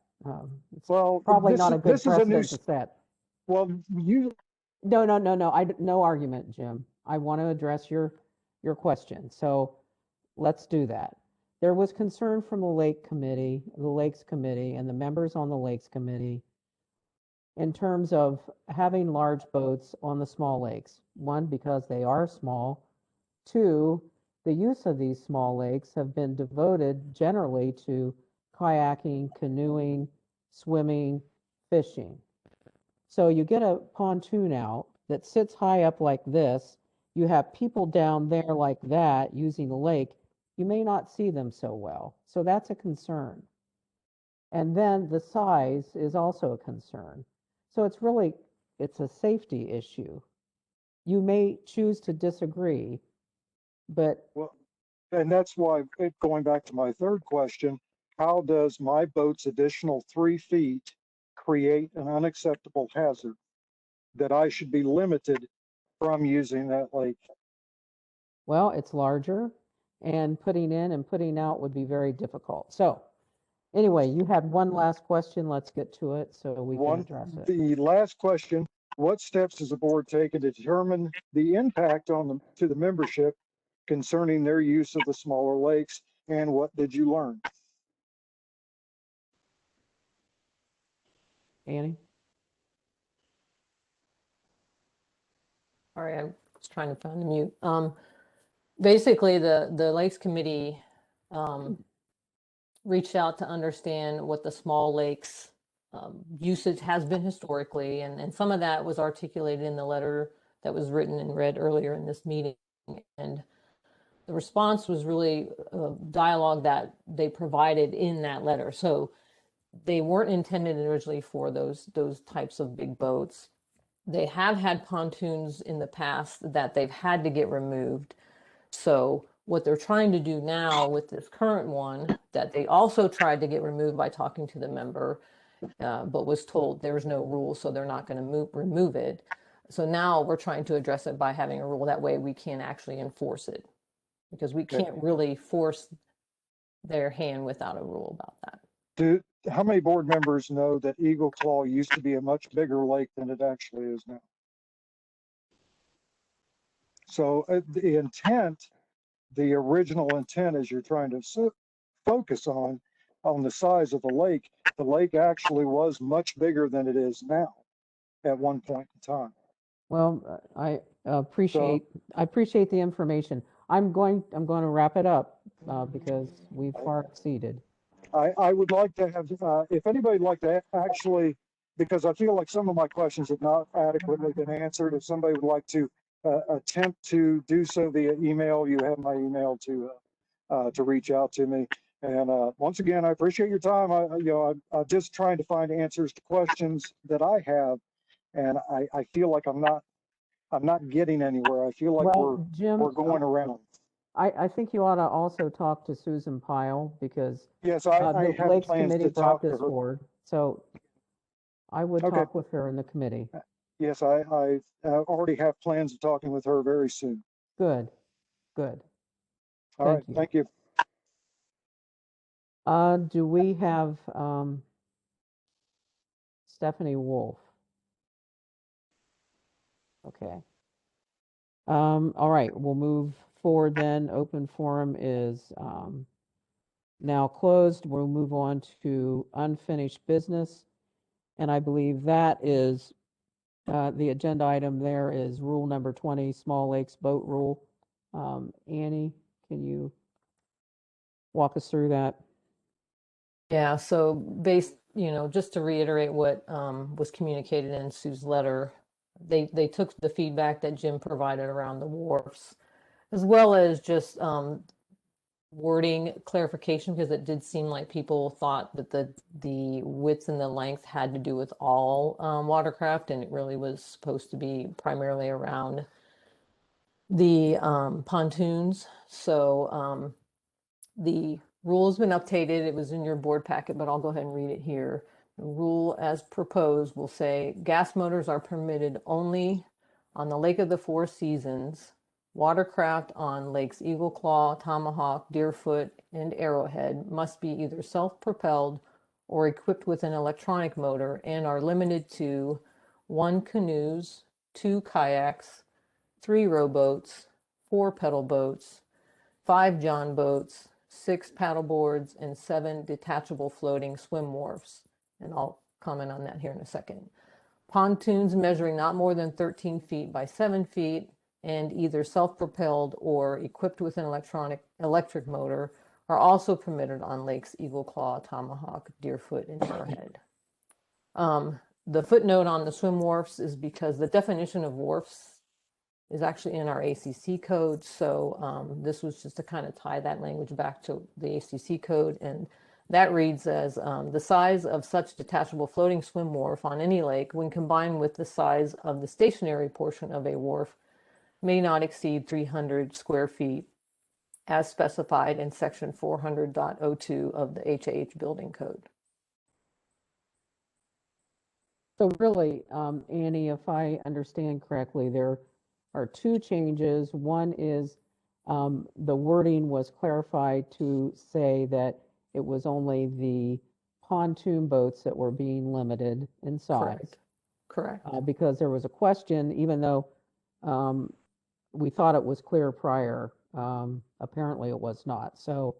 It's probably not a good precedent to set. Well, No, no argument, Jim. I want to address your question. So let's do that. There was concern from the Lakes Committee, and the members on the Lakes Committee in terms of having large boats on the small lakes. One, because they are small. Two, the use of these small lakes have been devoted generally to kayaking, canoeing, swimming, fishing. So you get a pontoon out that sits high up like this. You have people down there like that using the lake. You may not see them so well. So that's a concern. And then the size is also a concern. So it's a safety issue. You may choose to disagree, but. Well, and that's why, going back to my third question, how does my boat's additional 3 feet create an unacceptable hazard that I should be limited from using that lake? Well, it's larger, and putting in and putting out would be very difficult. So anyway, you had one last question. Let's get to it so we can address it. The last question, what steps has the board taken to determine the impact to the membership concerning their use of the smaller lakes, and what did you learn? Annie? All right, I was trying to find the mute. Basically, the Lakes Committee reached out to understand what the small lakes usage has been historically, and some of that was articulated in the letter that was written and read earlier in this meeting. And the response was really a dialogue that they provided in that letter. So they weren't intended originally for those types of big boats. They have had pontoons in the past that they've had to get removed. So what they're trying to do now with this current one that they also tried to get removed by talking to the member, but was told there's no rule, so they're not going to remove it. So now we're trying to address it by having a rule. That way we can actually enforce it, because we can't really force their hand without a rule about that. How many board members know that Eagle Claw used to be a much bigger lake than it actually is now? So the original intent is you're trying to focus on the size of the lake actually was much bigger than it is now at one point in time. Well, I appreciate the information. I'm going to wrap it up because we've far exceeded. I would like to have, if anybody would like to actually, because I feel like some of my questions have not adequately been answered, if somebody would like to attempt to do so via email, you have my email to reach out to me. And once again, I appreciate your time. I'm just trying to find answers to questions that I have, and I feel like I'm not getting anywhere. I feel like Jim, we're going around. I think you ought to also talk to Susan Pyle, because yes, I the have Lakes plans Committee to brought talk to this her. forward. So I would talk with her in the committee. Yes, I already have plans of talking with her very soon. Good. All right, thank you. Do we have Stephanie Wolf? Okay. All right, we'll move forward then. Open forum is now closed. We'll move on to unfinished business. And I believe that is, the agenda item there is rule number 20, small lakes boat rule. Annie, can you walk us through that? Yeah, so just to reiterate what was communicated in Sue's letter, they took the feedback that Jim provided around the wharfs, as well as just wording clarification, because it did seem like people thought that the width and the length had to do with all watercraft, and it really was supposed to be primarily around the pontoons. So the rule has been updated. It was in your board packet, but I'll go ahead and read it here. The rule as proposed will say gas motors are permitted only on the Lake of the Four Seasons. Watercraft on Lakes Eagle Claw, Tomahawk, Deerfoot, and Arrowhead must be either self-propelled or equipped with an electronic motor and are limited to 1 canoes, 2 kayaks, 3 rowboats, 4 pedal boats, 5 john boats, 6 paddle boards, and 7 detachable floating swim wharfs. And I'll comment on that here in a second. Pontoons measuring not more than 13 feet by 7 feet and either self-propelled or equipped with an electric motor are also permitted on Lakes Eagle Claw, Tomahawk, Deerfoot, and Arrowhead. The footnote on the swim wharfs is because the definition of wharfs is actually in our ACC code. So this was just to kind of tie that language back to the ACC code. And that reads as the size of such detachable floating swim wharf on any lake when combined with the size of the stationary portion of a wharf may not exceed 300 square feet as specified in section 400.02 of the HAH building code. So really, Annie, if I understand correctly, there are 2 changes. One is the wording was clarified to say that it was only the pontoon boats that were being limited in size. Correct. Because there was a question, even though we thought it was clear prior, apparently it was not. So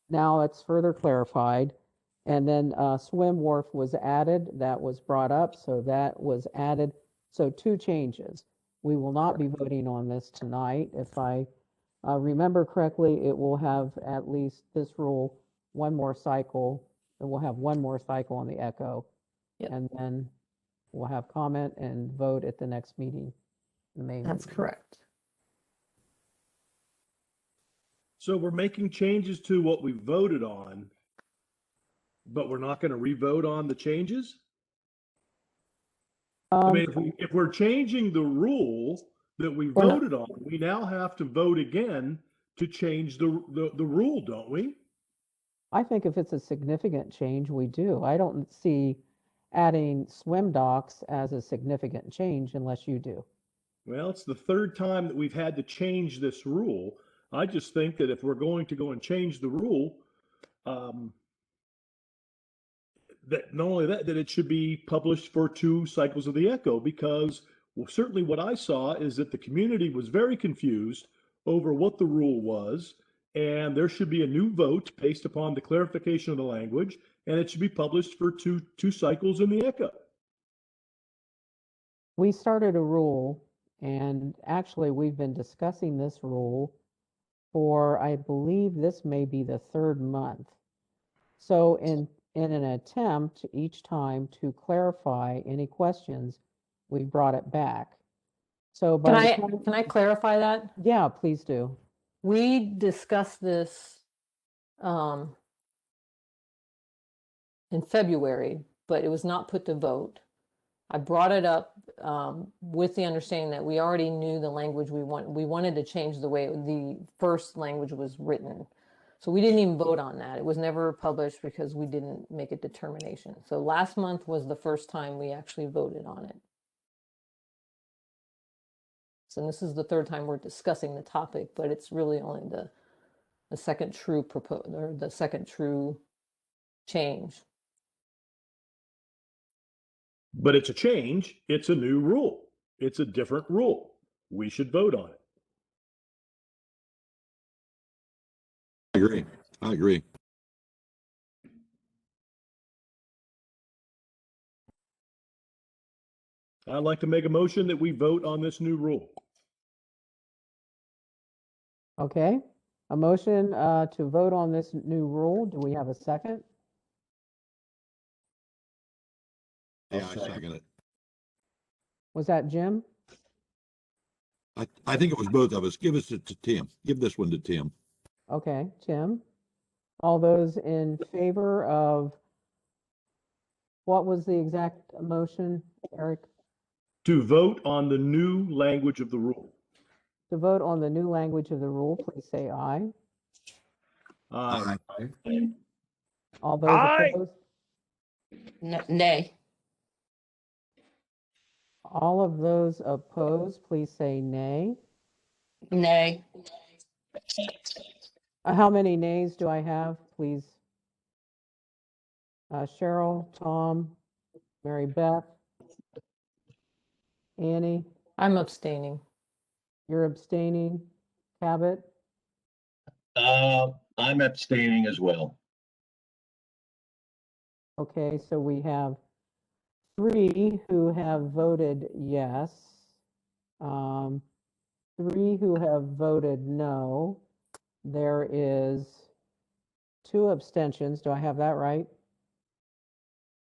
now it's further clarified. And then swim wharf was added, that was brought up, so that was added. So 2 changes. We will not be voting on this tonight. If I remember correctly, it will have at least this rule one more cycle, and we'll have one more cycle on the ECHO. And then we'll have comment and vote at the next meeting. That's correct. So we're making changes to what we voted on, but we're not going to re-vote on the changes? I mean, if we're changing the rule that we voted on, we now have to vote again to change the rule, don't we? I think if it's a significant change, we do. I don't see adding swim docks as a significant change unless you do. Well, it's the 3rd time that we've had to change this rule. I just think that if we're going to go and change the rule, that not only that it should be published for 2 cycles of the ECHO, because certainly what I saw is that the community was very confused over what the rule was, and there should be a new vote based upon the clarification of the language, and it should be published for two cycles in the ECHO. We started a rule, and actually we've been discussing this rule for, I believe this may be the 3rd month. So in an attempt each time to clarify any questions, we brought it back. So Can I clarify that? Yeah, please do. We discussed this in February, but it was not put to vote. I brought it up with the understanding that we already knew the language we wanted to change the way the first language was written. So we didn't even vote on that. It was never published because we didn't make a determination. So last month was the first time we actually voted on it. So this is the 3rd time we're discussing the topic, but it's really only the second true the second true change. But it's a change. It's a new rule. It's a different rule. We should vote on it. I agree. I'd like to make a motion that we vote on this new rule. Okay, a motion to vote on this new rule. Do we have a second? Yeah, I second it. Was that Jim? I think it was both of us. Give us it to Tim. Give this one to Tim. Okay, Tim. All those in favor of, what was the exact motion, Eric? To vote on the new language of the rule. To vote on the new language of the rule, please say aye. Aye. All those Aye. opposed? Nay. All of those opposed, please say nay. Nay. How many nays do I have, please? Cheryl, Tom, Mary Beth, Annie, I'm abstaining. you're abstaining. Cabot, I'm abstaining as well. okay, so we have 3 who have voted yes. 3 who have voted no. There is 2 abstentions. Do I have that right?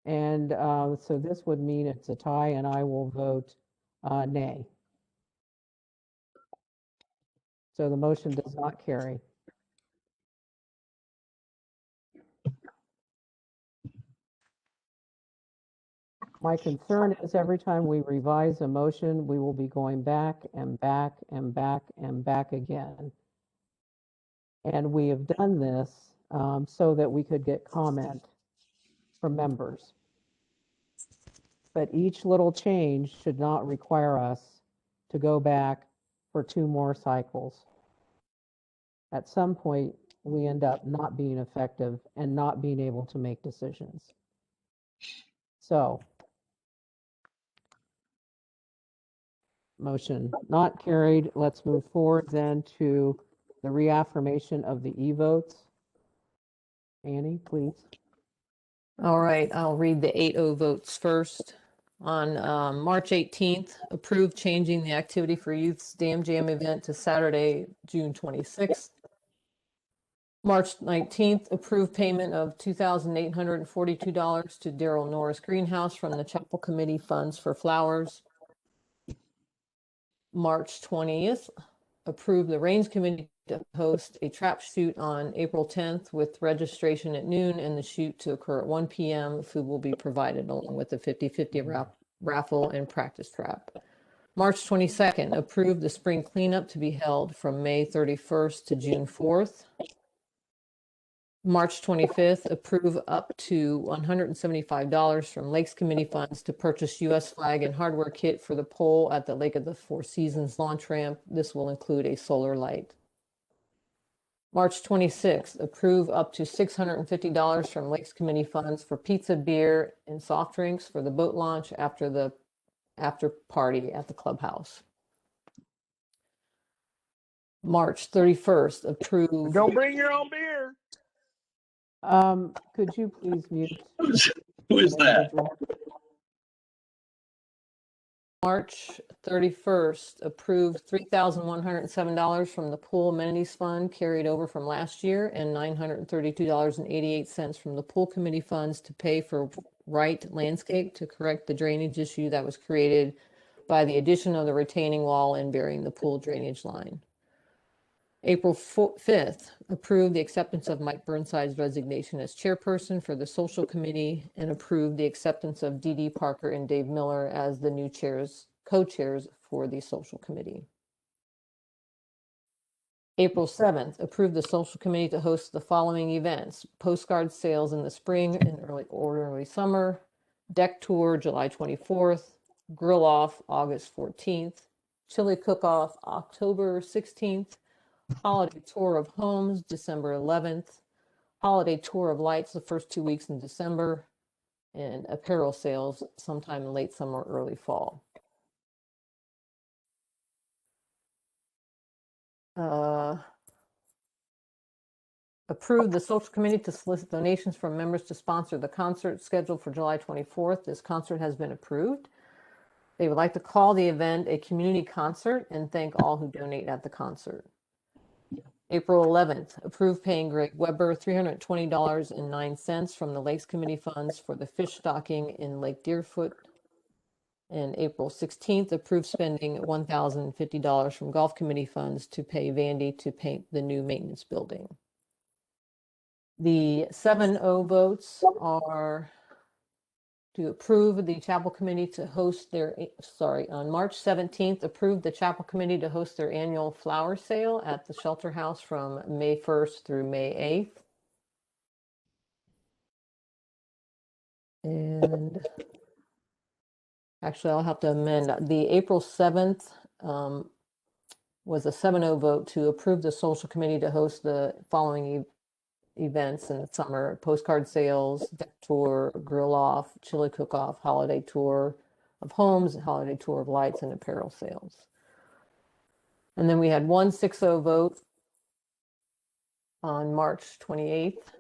And so this would mean it's a tie, and I will vote nay. So the motion does not carry. My concern is every time we revise a motion, we will be going back and back and back and back again. And we have done this so that we could get comment from members. But each little change should not require us to go back for 2 more cycles. At some point, we end up not being effective and not being able to make decisions. So, motion not carried. Let's move forward then to the reaffirmation of the e-votes. Annie, please. All right, I'll read the 8-0 votes first. On March 18th, approved changing the activity for youth's Dam Jam event to Saturday, June 26th. March 19th, approved payment of $2,842 to Daryl Norris Greenhouse from the Chapel Committee funds for flowers. March 20th, approved the Range Committee to host a trap shoot on April 10th with registration at noon and the shoot to occur at 1 p.m. Food will be provided along with the 50-50 raffle and practice trap. March 22nd, approved the spring cleanup to be held from May 31st to June 4th. March 25th, approve up to $175 from Lakes Committee funds to purchase U.S. flag and hardware kit for the pole at the Lake of the Four Seasons launch ramp. This will include a solar light. March 26th, approve up to $650 from Lakes Committee funds for pizza, beer, and soft drinks for the boat launch after the after party at the clubhouse. March 31st, approve. Don't bring your own beer. Could you please mute? Who is that? March 31st, approved $3,107 from the pool amenities fund carried over from last year and $932.88 from the pool committee funds to pay for Wright Landscape to correct the drainage issue that was created by the addition of the retaining wall and burying the pool drainage line. April 5th, approved the acceptance of Mike Burnside's resignation as chairperson for the social committee and approved the acceptance of Dee Dee Parker and Dave Miller as the new co-chairs for the social committee. April 7th, approved the social committee to host the following events: postcard sales in the spring and early summer, deck tour July 24th, grill off August 14th, chili cook-off October 16th, holiday tour of homes December 11th, holiday tour of lights the first 2 weeks in December, and apparel sales sometime in late summer, early fall. Approved the social committee to solicit donations from members to sponsor the concert scheduled for July 24th. This concert has been approved. They would like to call the event a community concert and thank all who donate at the concert. April 11th, approve paying Greg Weber $320.09 from the Lakes Committee funds for the fish stocking in Lake Deerfoot. And April 16th, approve spending $1,050 from Golf Committee funds to pay Vandy to paint the new maintenance building. The 7-0 votes are to approve the Chapel Committee to host their, on March 17th, approve the Chapel Committee to host their annual flower sale at the Shelter House from May 1st through May 8th. And actually, I'll have to amend. The April 7th was a 7-0 vote to approve the Social Committee to host the following events in the summer: postcard sales, deck tour, grill off, chili cook off, holiday tour of homes, holiday tour of lights, and apparel sales. And then we had one 6-0 vote on March 28th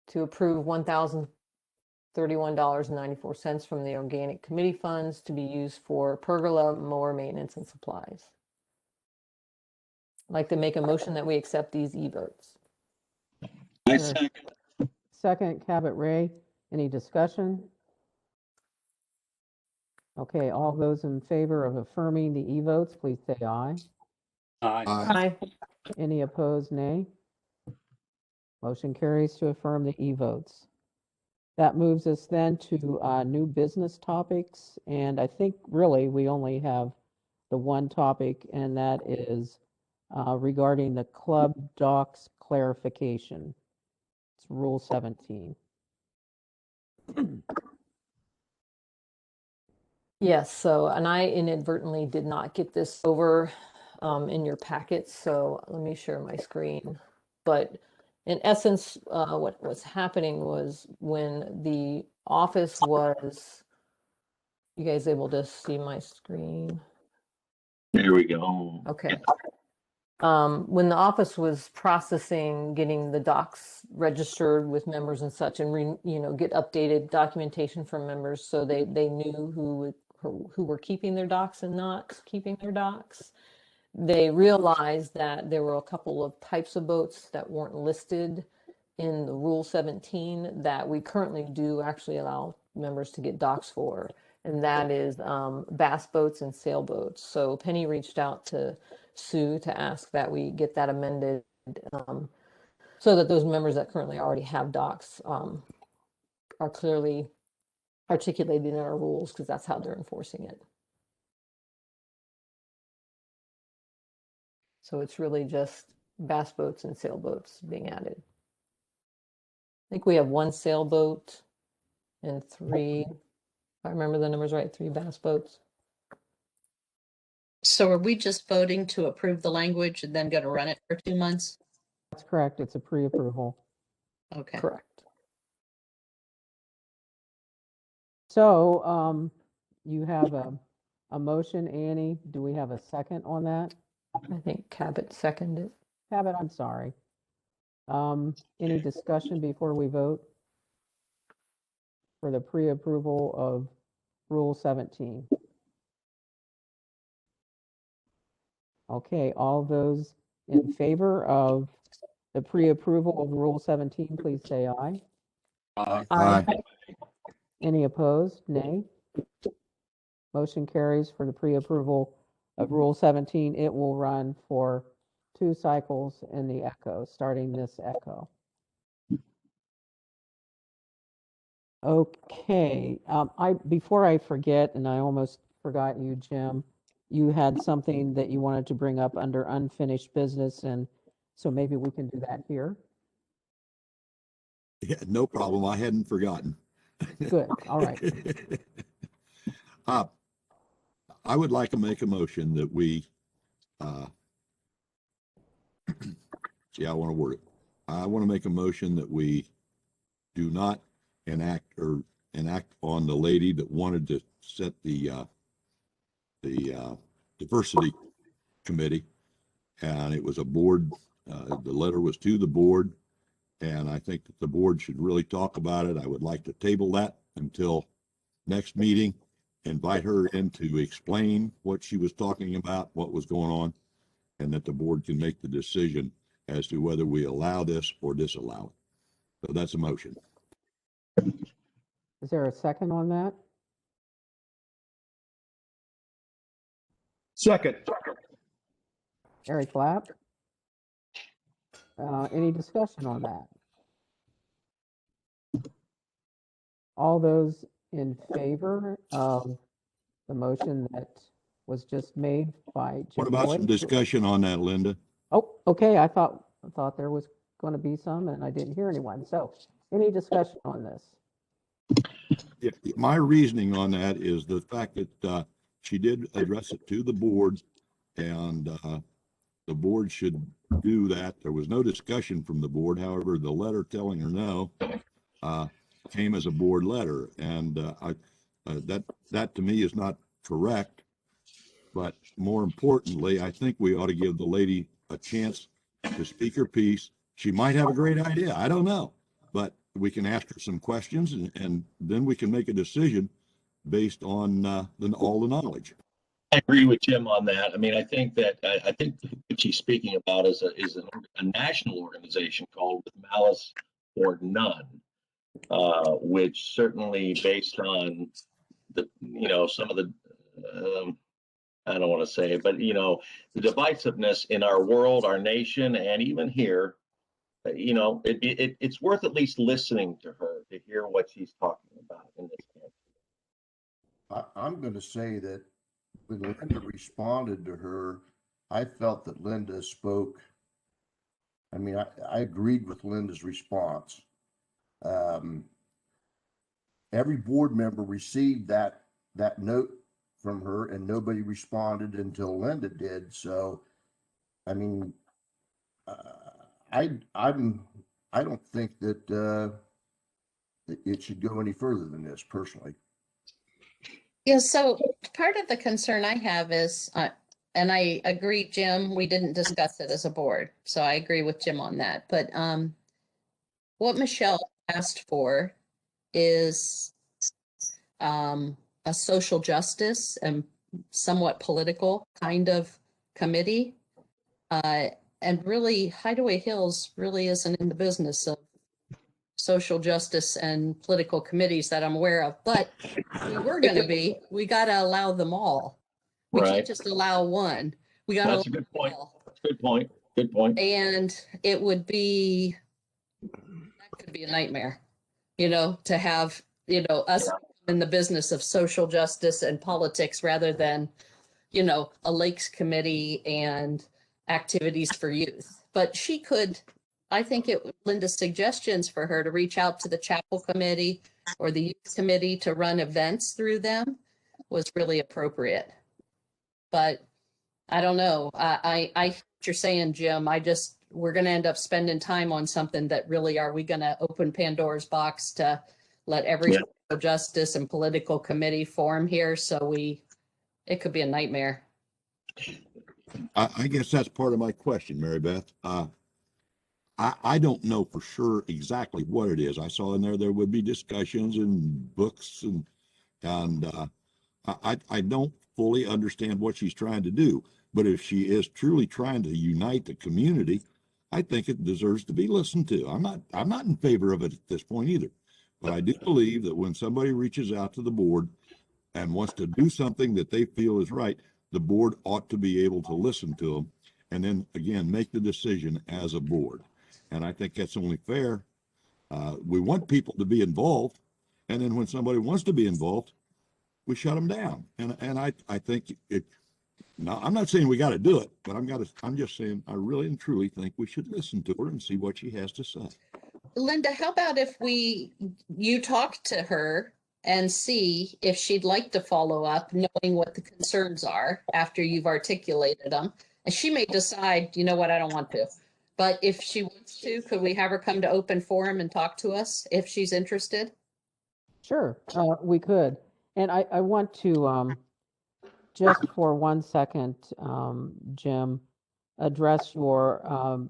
to approve $1,031.94 from the organic committee funds to be used for pergola mower maintenance and supplies. I'd like to make a motion that we accept these e-votes. I second. Second, Cabot Ray. Any discussion? Okay, all those in favor of affirming the e-votes, please say aye. Aye. Aye. Any opposed, nay? Motion carries to affirm the e-votes. That moves us then to new business topics, and I think really we only have the one topic, and that is regarding the club docs clarification. It's Rule 17. Yes, so, and I inadvertently did not get this over in your packets, so let me share my screen. But in essence, what was happening was when the office was, you guys able to see my screen? There we go. Okay. When the office was processing, getting the docs registered with members and such, and get updated documentation from members, so they knew who were keeping their docs and not keeping their docs. They realized that there were a couple of types of boats that weren't listed in the Rule 17 that we currently do actually allow members to get docs for, and that is bass boats and sailboats. So Penny reached out to Sue to ask that we get that amended so that those members that currently already have docs are clearly articulated in our rules, because that's how they're enforcing it. So it's really just bass boats and sailboats being added. I think we have one sailboat and 3, if I remember the numbers right, 3 bass boats. So are we just voting to approve the language and then going to run it for 2 months? That's correct. It's a pre-approval. Okay. Correct. So you have a motion, Annie. Do we have a second on that? I think Cabot seconded. Cabot, I'm sorry. Any discussion before we vote for the pre-approval of Rule 17? Okay, all those in favor of the pre-approval of Rule 17, please say aye. Aye. Aye. Any opposed? Nay. Motion carries for the pre-approval of Rule 17. It will run for 2 cycles in the echo, starting this echo. Okay, before I forget, and I almost forgot you, Jim, you had something that you wanted to bring up under unfinished business, and so maybe we can do that here. Yeah, no problem. I hadn't forgotten. Good, all right. I would like to make a motion that we, see, I want to word it. I want to make a motion that we do not enact on the lady that wanted to set the diversity committee. And it was a board, the letter was to the board. And I think that the board should really talk about it. I would like to table that until next meeting invite her in to explain what she was talking about, what was going on, and that the board can make the decision as to whether we allow this or disallow it. So that's a motion. Is there a second on that? Second. Eric Lapp? Any discussion on that? All those in favor of the motion that was just made by Jim What about some Boyd? discussion on that, Linda? Oh, okay, I thought there was going to be some and I didn't hear anyone. So any discussion on this? Yeah, my reasoning on that is the fact that she did address it to the board, and the board should do that. There was no discussion from the board. However, the letter telling her no came as a board letter, and that to me is not correct. But more importantly, I think we ought to give the lady a chance to speak her piece. She might have a great idea. I don't know, but we can ask her some questions, and then we can make a decision based on all the knowledge. I agree with Jim on that. I mean, I think that I think what she's speaking about is a national organization called With Malice or None, which certainly based on the some of the I don't want to say it, but the divisiveness in our world, our nation, and even here, it's worth at least listening to her to hear what she's talking about in this case. I'm going to say that when Linda responded to her, I felt that Linda spoke. I mean, I agreed with Linda's response. Every board member received that note from her, and nobody responded until Linda did. So, I mean, I don't think that it should go any further than this, personally. Yeah, so part of the concern I have is, and I agree, Jim, we didn't discuss it as a board, so I agree with Jim on that. But what Michelle asked for is a social justice and somewhat political kind of committee. And really, Hideaway Hills really isn't in the business of social justice and political committees that I'm aware of, but we were going to be. We got to allow them all. We can't just allow one. We got to. That's a good point. Good point. Good point. And it would be, that could be a nightmare, to have, us in the business of social justice and politics rather than, a lakes committee and activities for youth. But she could, I think Linda's suggestions for her to reach out to the chapel committee or the youth committee to run events through them was really appropriate. But I don't know. I what you're saying, Jim. We're going to end up spending time on something that really, are we going to open Pandora's box to let every social justice and political committee form here? So it could be a nightmare. I guess that's part of my question, Mary Beth. I don't know for sure exactly what it is. I saw in there would be discussions and books, and I don't fully understand what she's trying to do. But if she is truly trying to unite the community, I think it deserves to be listened to. I'm not in favor of it at this point either. But I do believe that when somebody reaches out to the board and wants to do something that they feel is right, the board ought to be able to listen to them and then again make the decision as a board. And I think that's only fair. We want people to be involved, and then when somebody wants to be involved, we shut them down. And I think it. Now, I'm not saying we got to do it, but I'm just saying I really and truly think we should listen to her and see what she has to say. Linda, how about if you talk to her and see if she'd like to follow up, knowing what the concerns are after you've articulated them, and she may decide, you know what, I don't want to. But if she wants to, could we have her come to open forum and talk to us if she's interested? Sure, we could. And I want to, just for 1 second, Jim, address your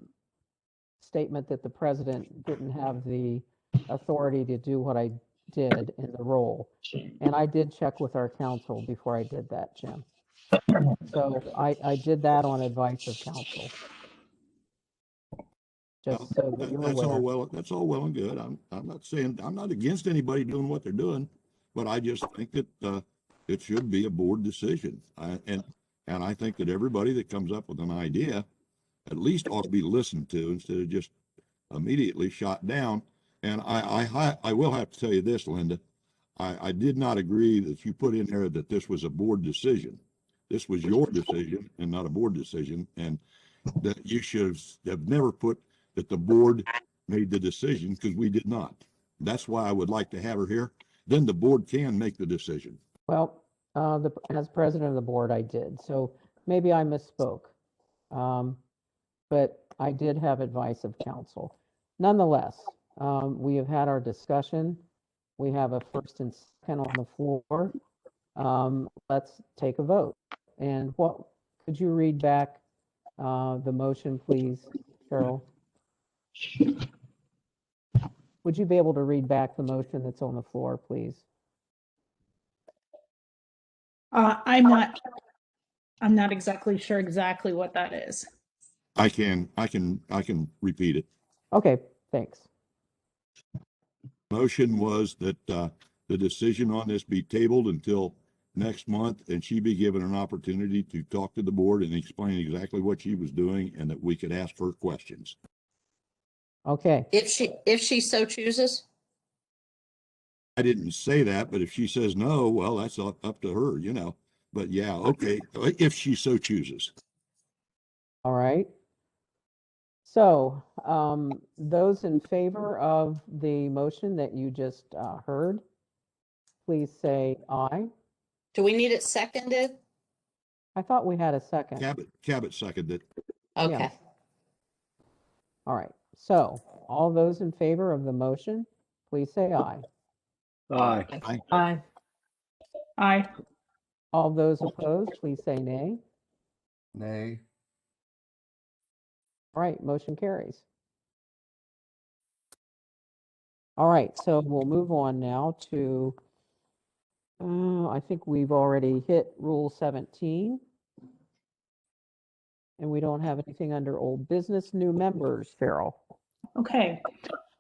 statement that the president didn't have the authority to do what I did in the role. And I did check with our counsel before I did that, Jim. So I did that on advice of counsel. Just so that you're That's all aware. that's all well and good. I'm not saying, I'm not against anybody doing what they're doing, but I just think that, it should be a board decision. And I think that everybody that comes up with an idea at least ought to be listened to instead of just immediately shot down. And I will have to tell you this, Linda, I did not agree that you put in there that this was a board decision. This was your decision and not a board decision. And that you should have never put that the board made the decision, because we did not. That's why I would like to have her here. Then the board can make the decision. Well, as president of the board, I did. So maybe I misspoke. But I did have advice of counsel. Nonetheless, we have had our discussion. We have a first and second on the floor. Let's take a vote. And what, could you read back the motion, please, Cheryl? Would you be able to read back the motion that's on the floor, please? I'm not exactly sure exactly what that is. I can repeat it. Okay, thanks. Motion was that, the decision on this be tabled until next month, and she be given an opportunity to talk to the board and explain exactly what she was doing, and that we could ask her questions. Okay, If she so chooses. I didn't say that, but if she says no, well, that's up to her, you know. But yeah, okay, if she so chooses. all right. So, those in favor of the motion that you just heard, please say aye. Do we need it seconded? I thought we had a second. Cabot seconded. Okay. Yeah. All right. So, all those in favor of the motion, please say aye. Aye. Aye. Aye. All those opposed, please say nay. Nay. All right, motion carries. All right, so we'll move on now to, I think we've already hit Rule 17. And we don't have anything under old business, new members, Farrell. Okay.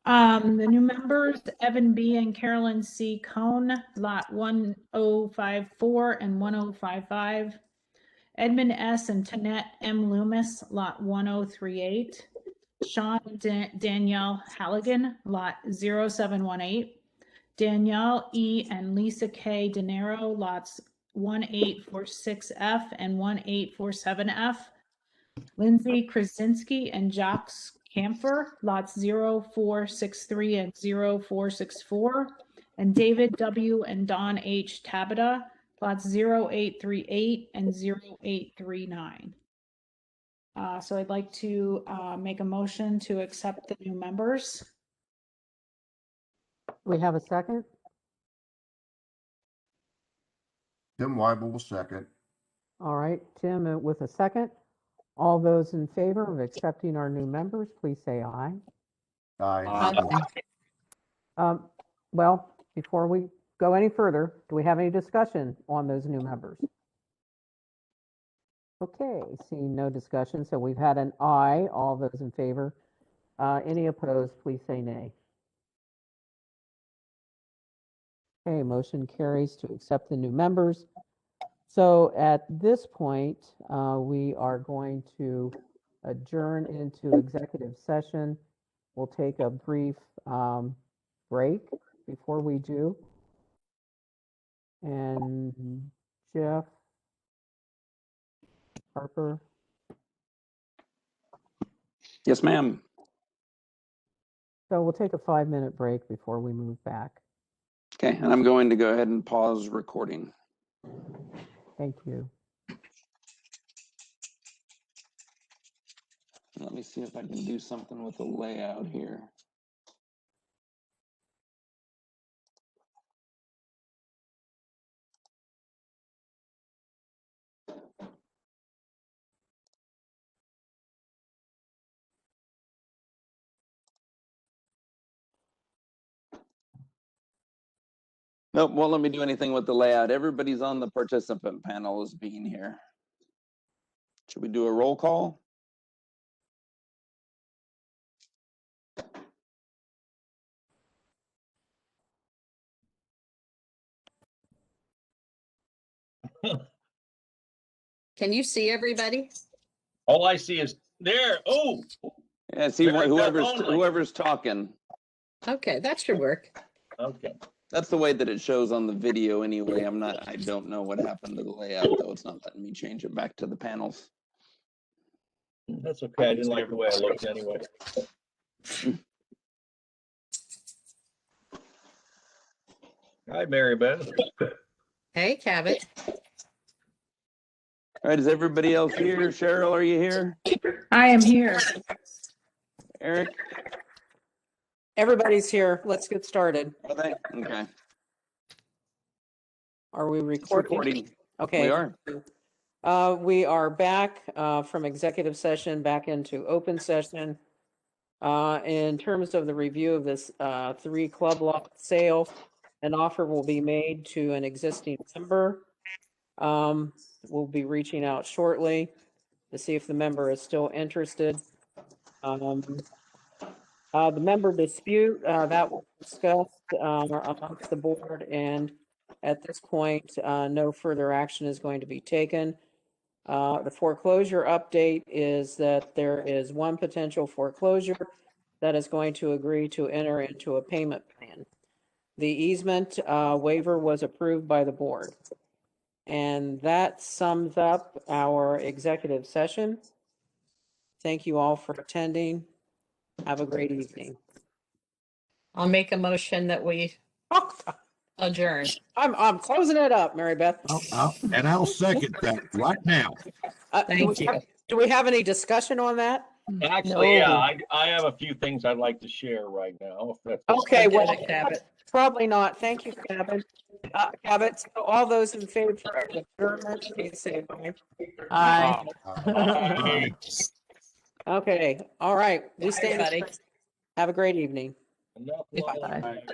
The new members, Evan B. and Carolyn C. Cone, lot 1054 and 1055. Edmund S. and Tanette M. Loomis, lot 1038. Sean Danielle Halligan, lot 0718. Danielle E. and Lisa K. De Niro, lots 1846F and 1847F. Lindsay Krasinski and Jacques Camphor, lots 0463 and 0464. And David W. and Don H. Tabata, lots 0838 and 0839. So I'd like to make a motion to accept the new members. We have a second? Tim Weibel will second. All right, Tim with a second. All those in favor of accepting our new members, please say aye. Aye. Well, before we go any further, do we have any discussion on those new members? Okay, seeing no discussion, so we've had an aye. All those in favor. Any opposed, please say nay. Okay, motion carries to accept the new members. So at this point, we are going to adjourn into executive session. We'll take a brief break before we do. And Jeff, Harper. Yes, ma'am. So we'll take a 5-minute break before we move back. Okay, and I'm going to go ahead and pause recording. Thank you. Let me see if I can do something with the layout here. Nope, won't let me do anything with the layout. Everybody's on the participant panel as being here. Should we do a roll call? Can you see everybody? All I see is there. Oh, Yeah, see Very good. whoever's talking. Okay, that should work. okay. That's the way that it shows on the video anyway. I don't know what happened to the layout though. It's not letting me change it back to the panels. That's okay. I didn't like the way I looked anyway. Hi, Mary Beth. Hey, Cabot. All right, is everybody else here? Cheryl, are you here? I am here. Eric? Everybody's here. Let's get started. Are they? Okay. Are we It's recording? recording. Okay. We are. We are back from executive session back into open session. In terms of the review of this 3 club lot sale, an offer will be made to an existing member. We'll be reaching out shortly to see if the member is still interested. The member dispute that will be discussed amongst the board, and at this point, no further action is going to be taken. The foreclosure update is that there is one potential foreclosure that is going to agree to enter into a payment plan. The easement waiver was approved by the board. And that sums up our executive session. Thank you all for attending. Have a great evening. I'll make a motion that we adjourn. I'm closing it up, Mary Beth. And I'll second that right now. Thank you. Do we have any discussion on that? Actually, No. yeah, I have a few things I'd like to share right now. If that's Okay, well, Get it, Cabot. probably not. Thank you, Cabot. Cabot, so all those in favor of adjournment, please say aye. Aye. Okay, all right. We Bye, stand. everybody. Have a great evening. enough. Bye. Right.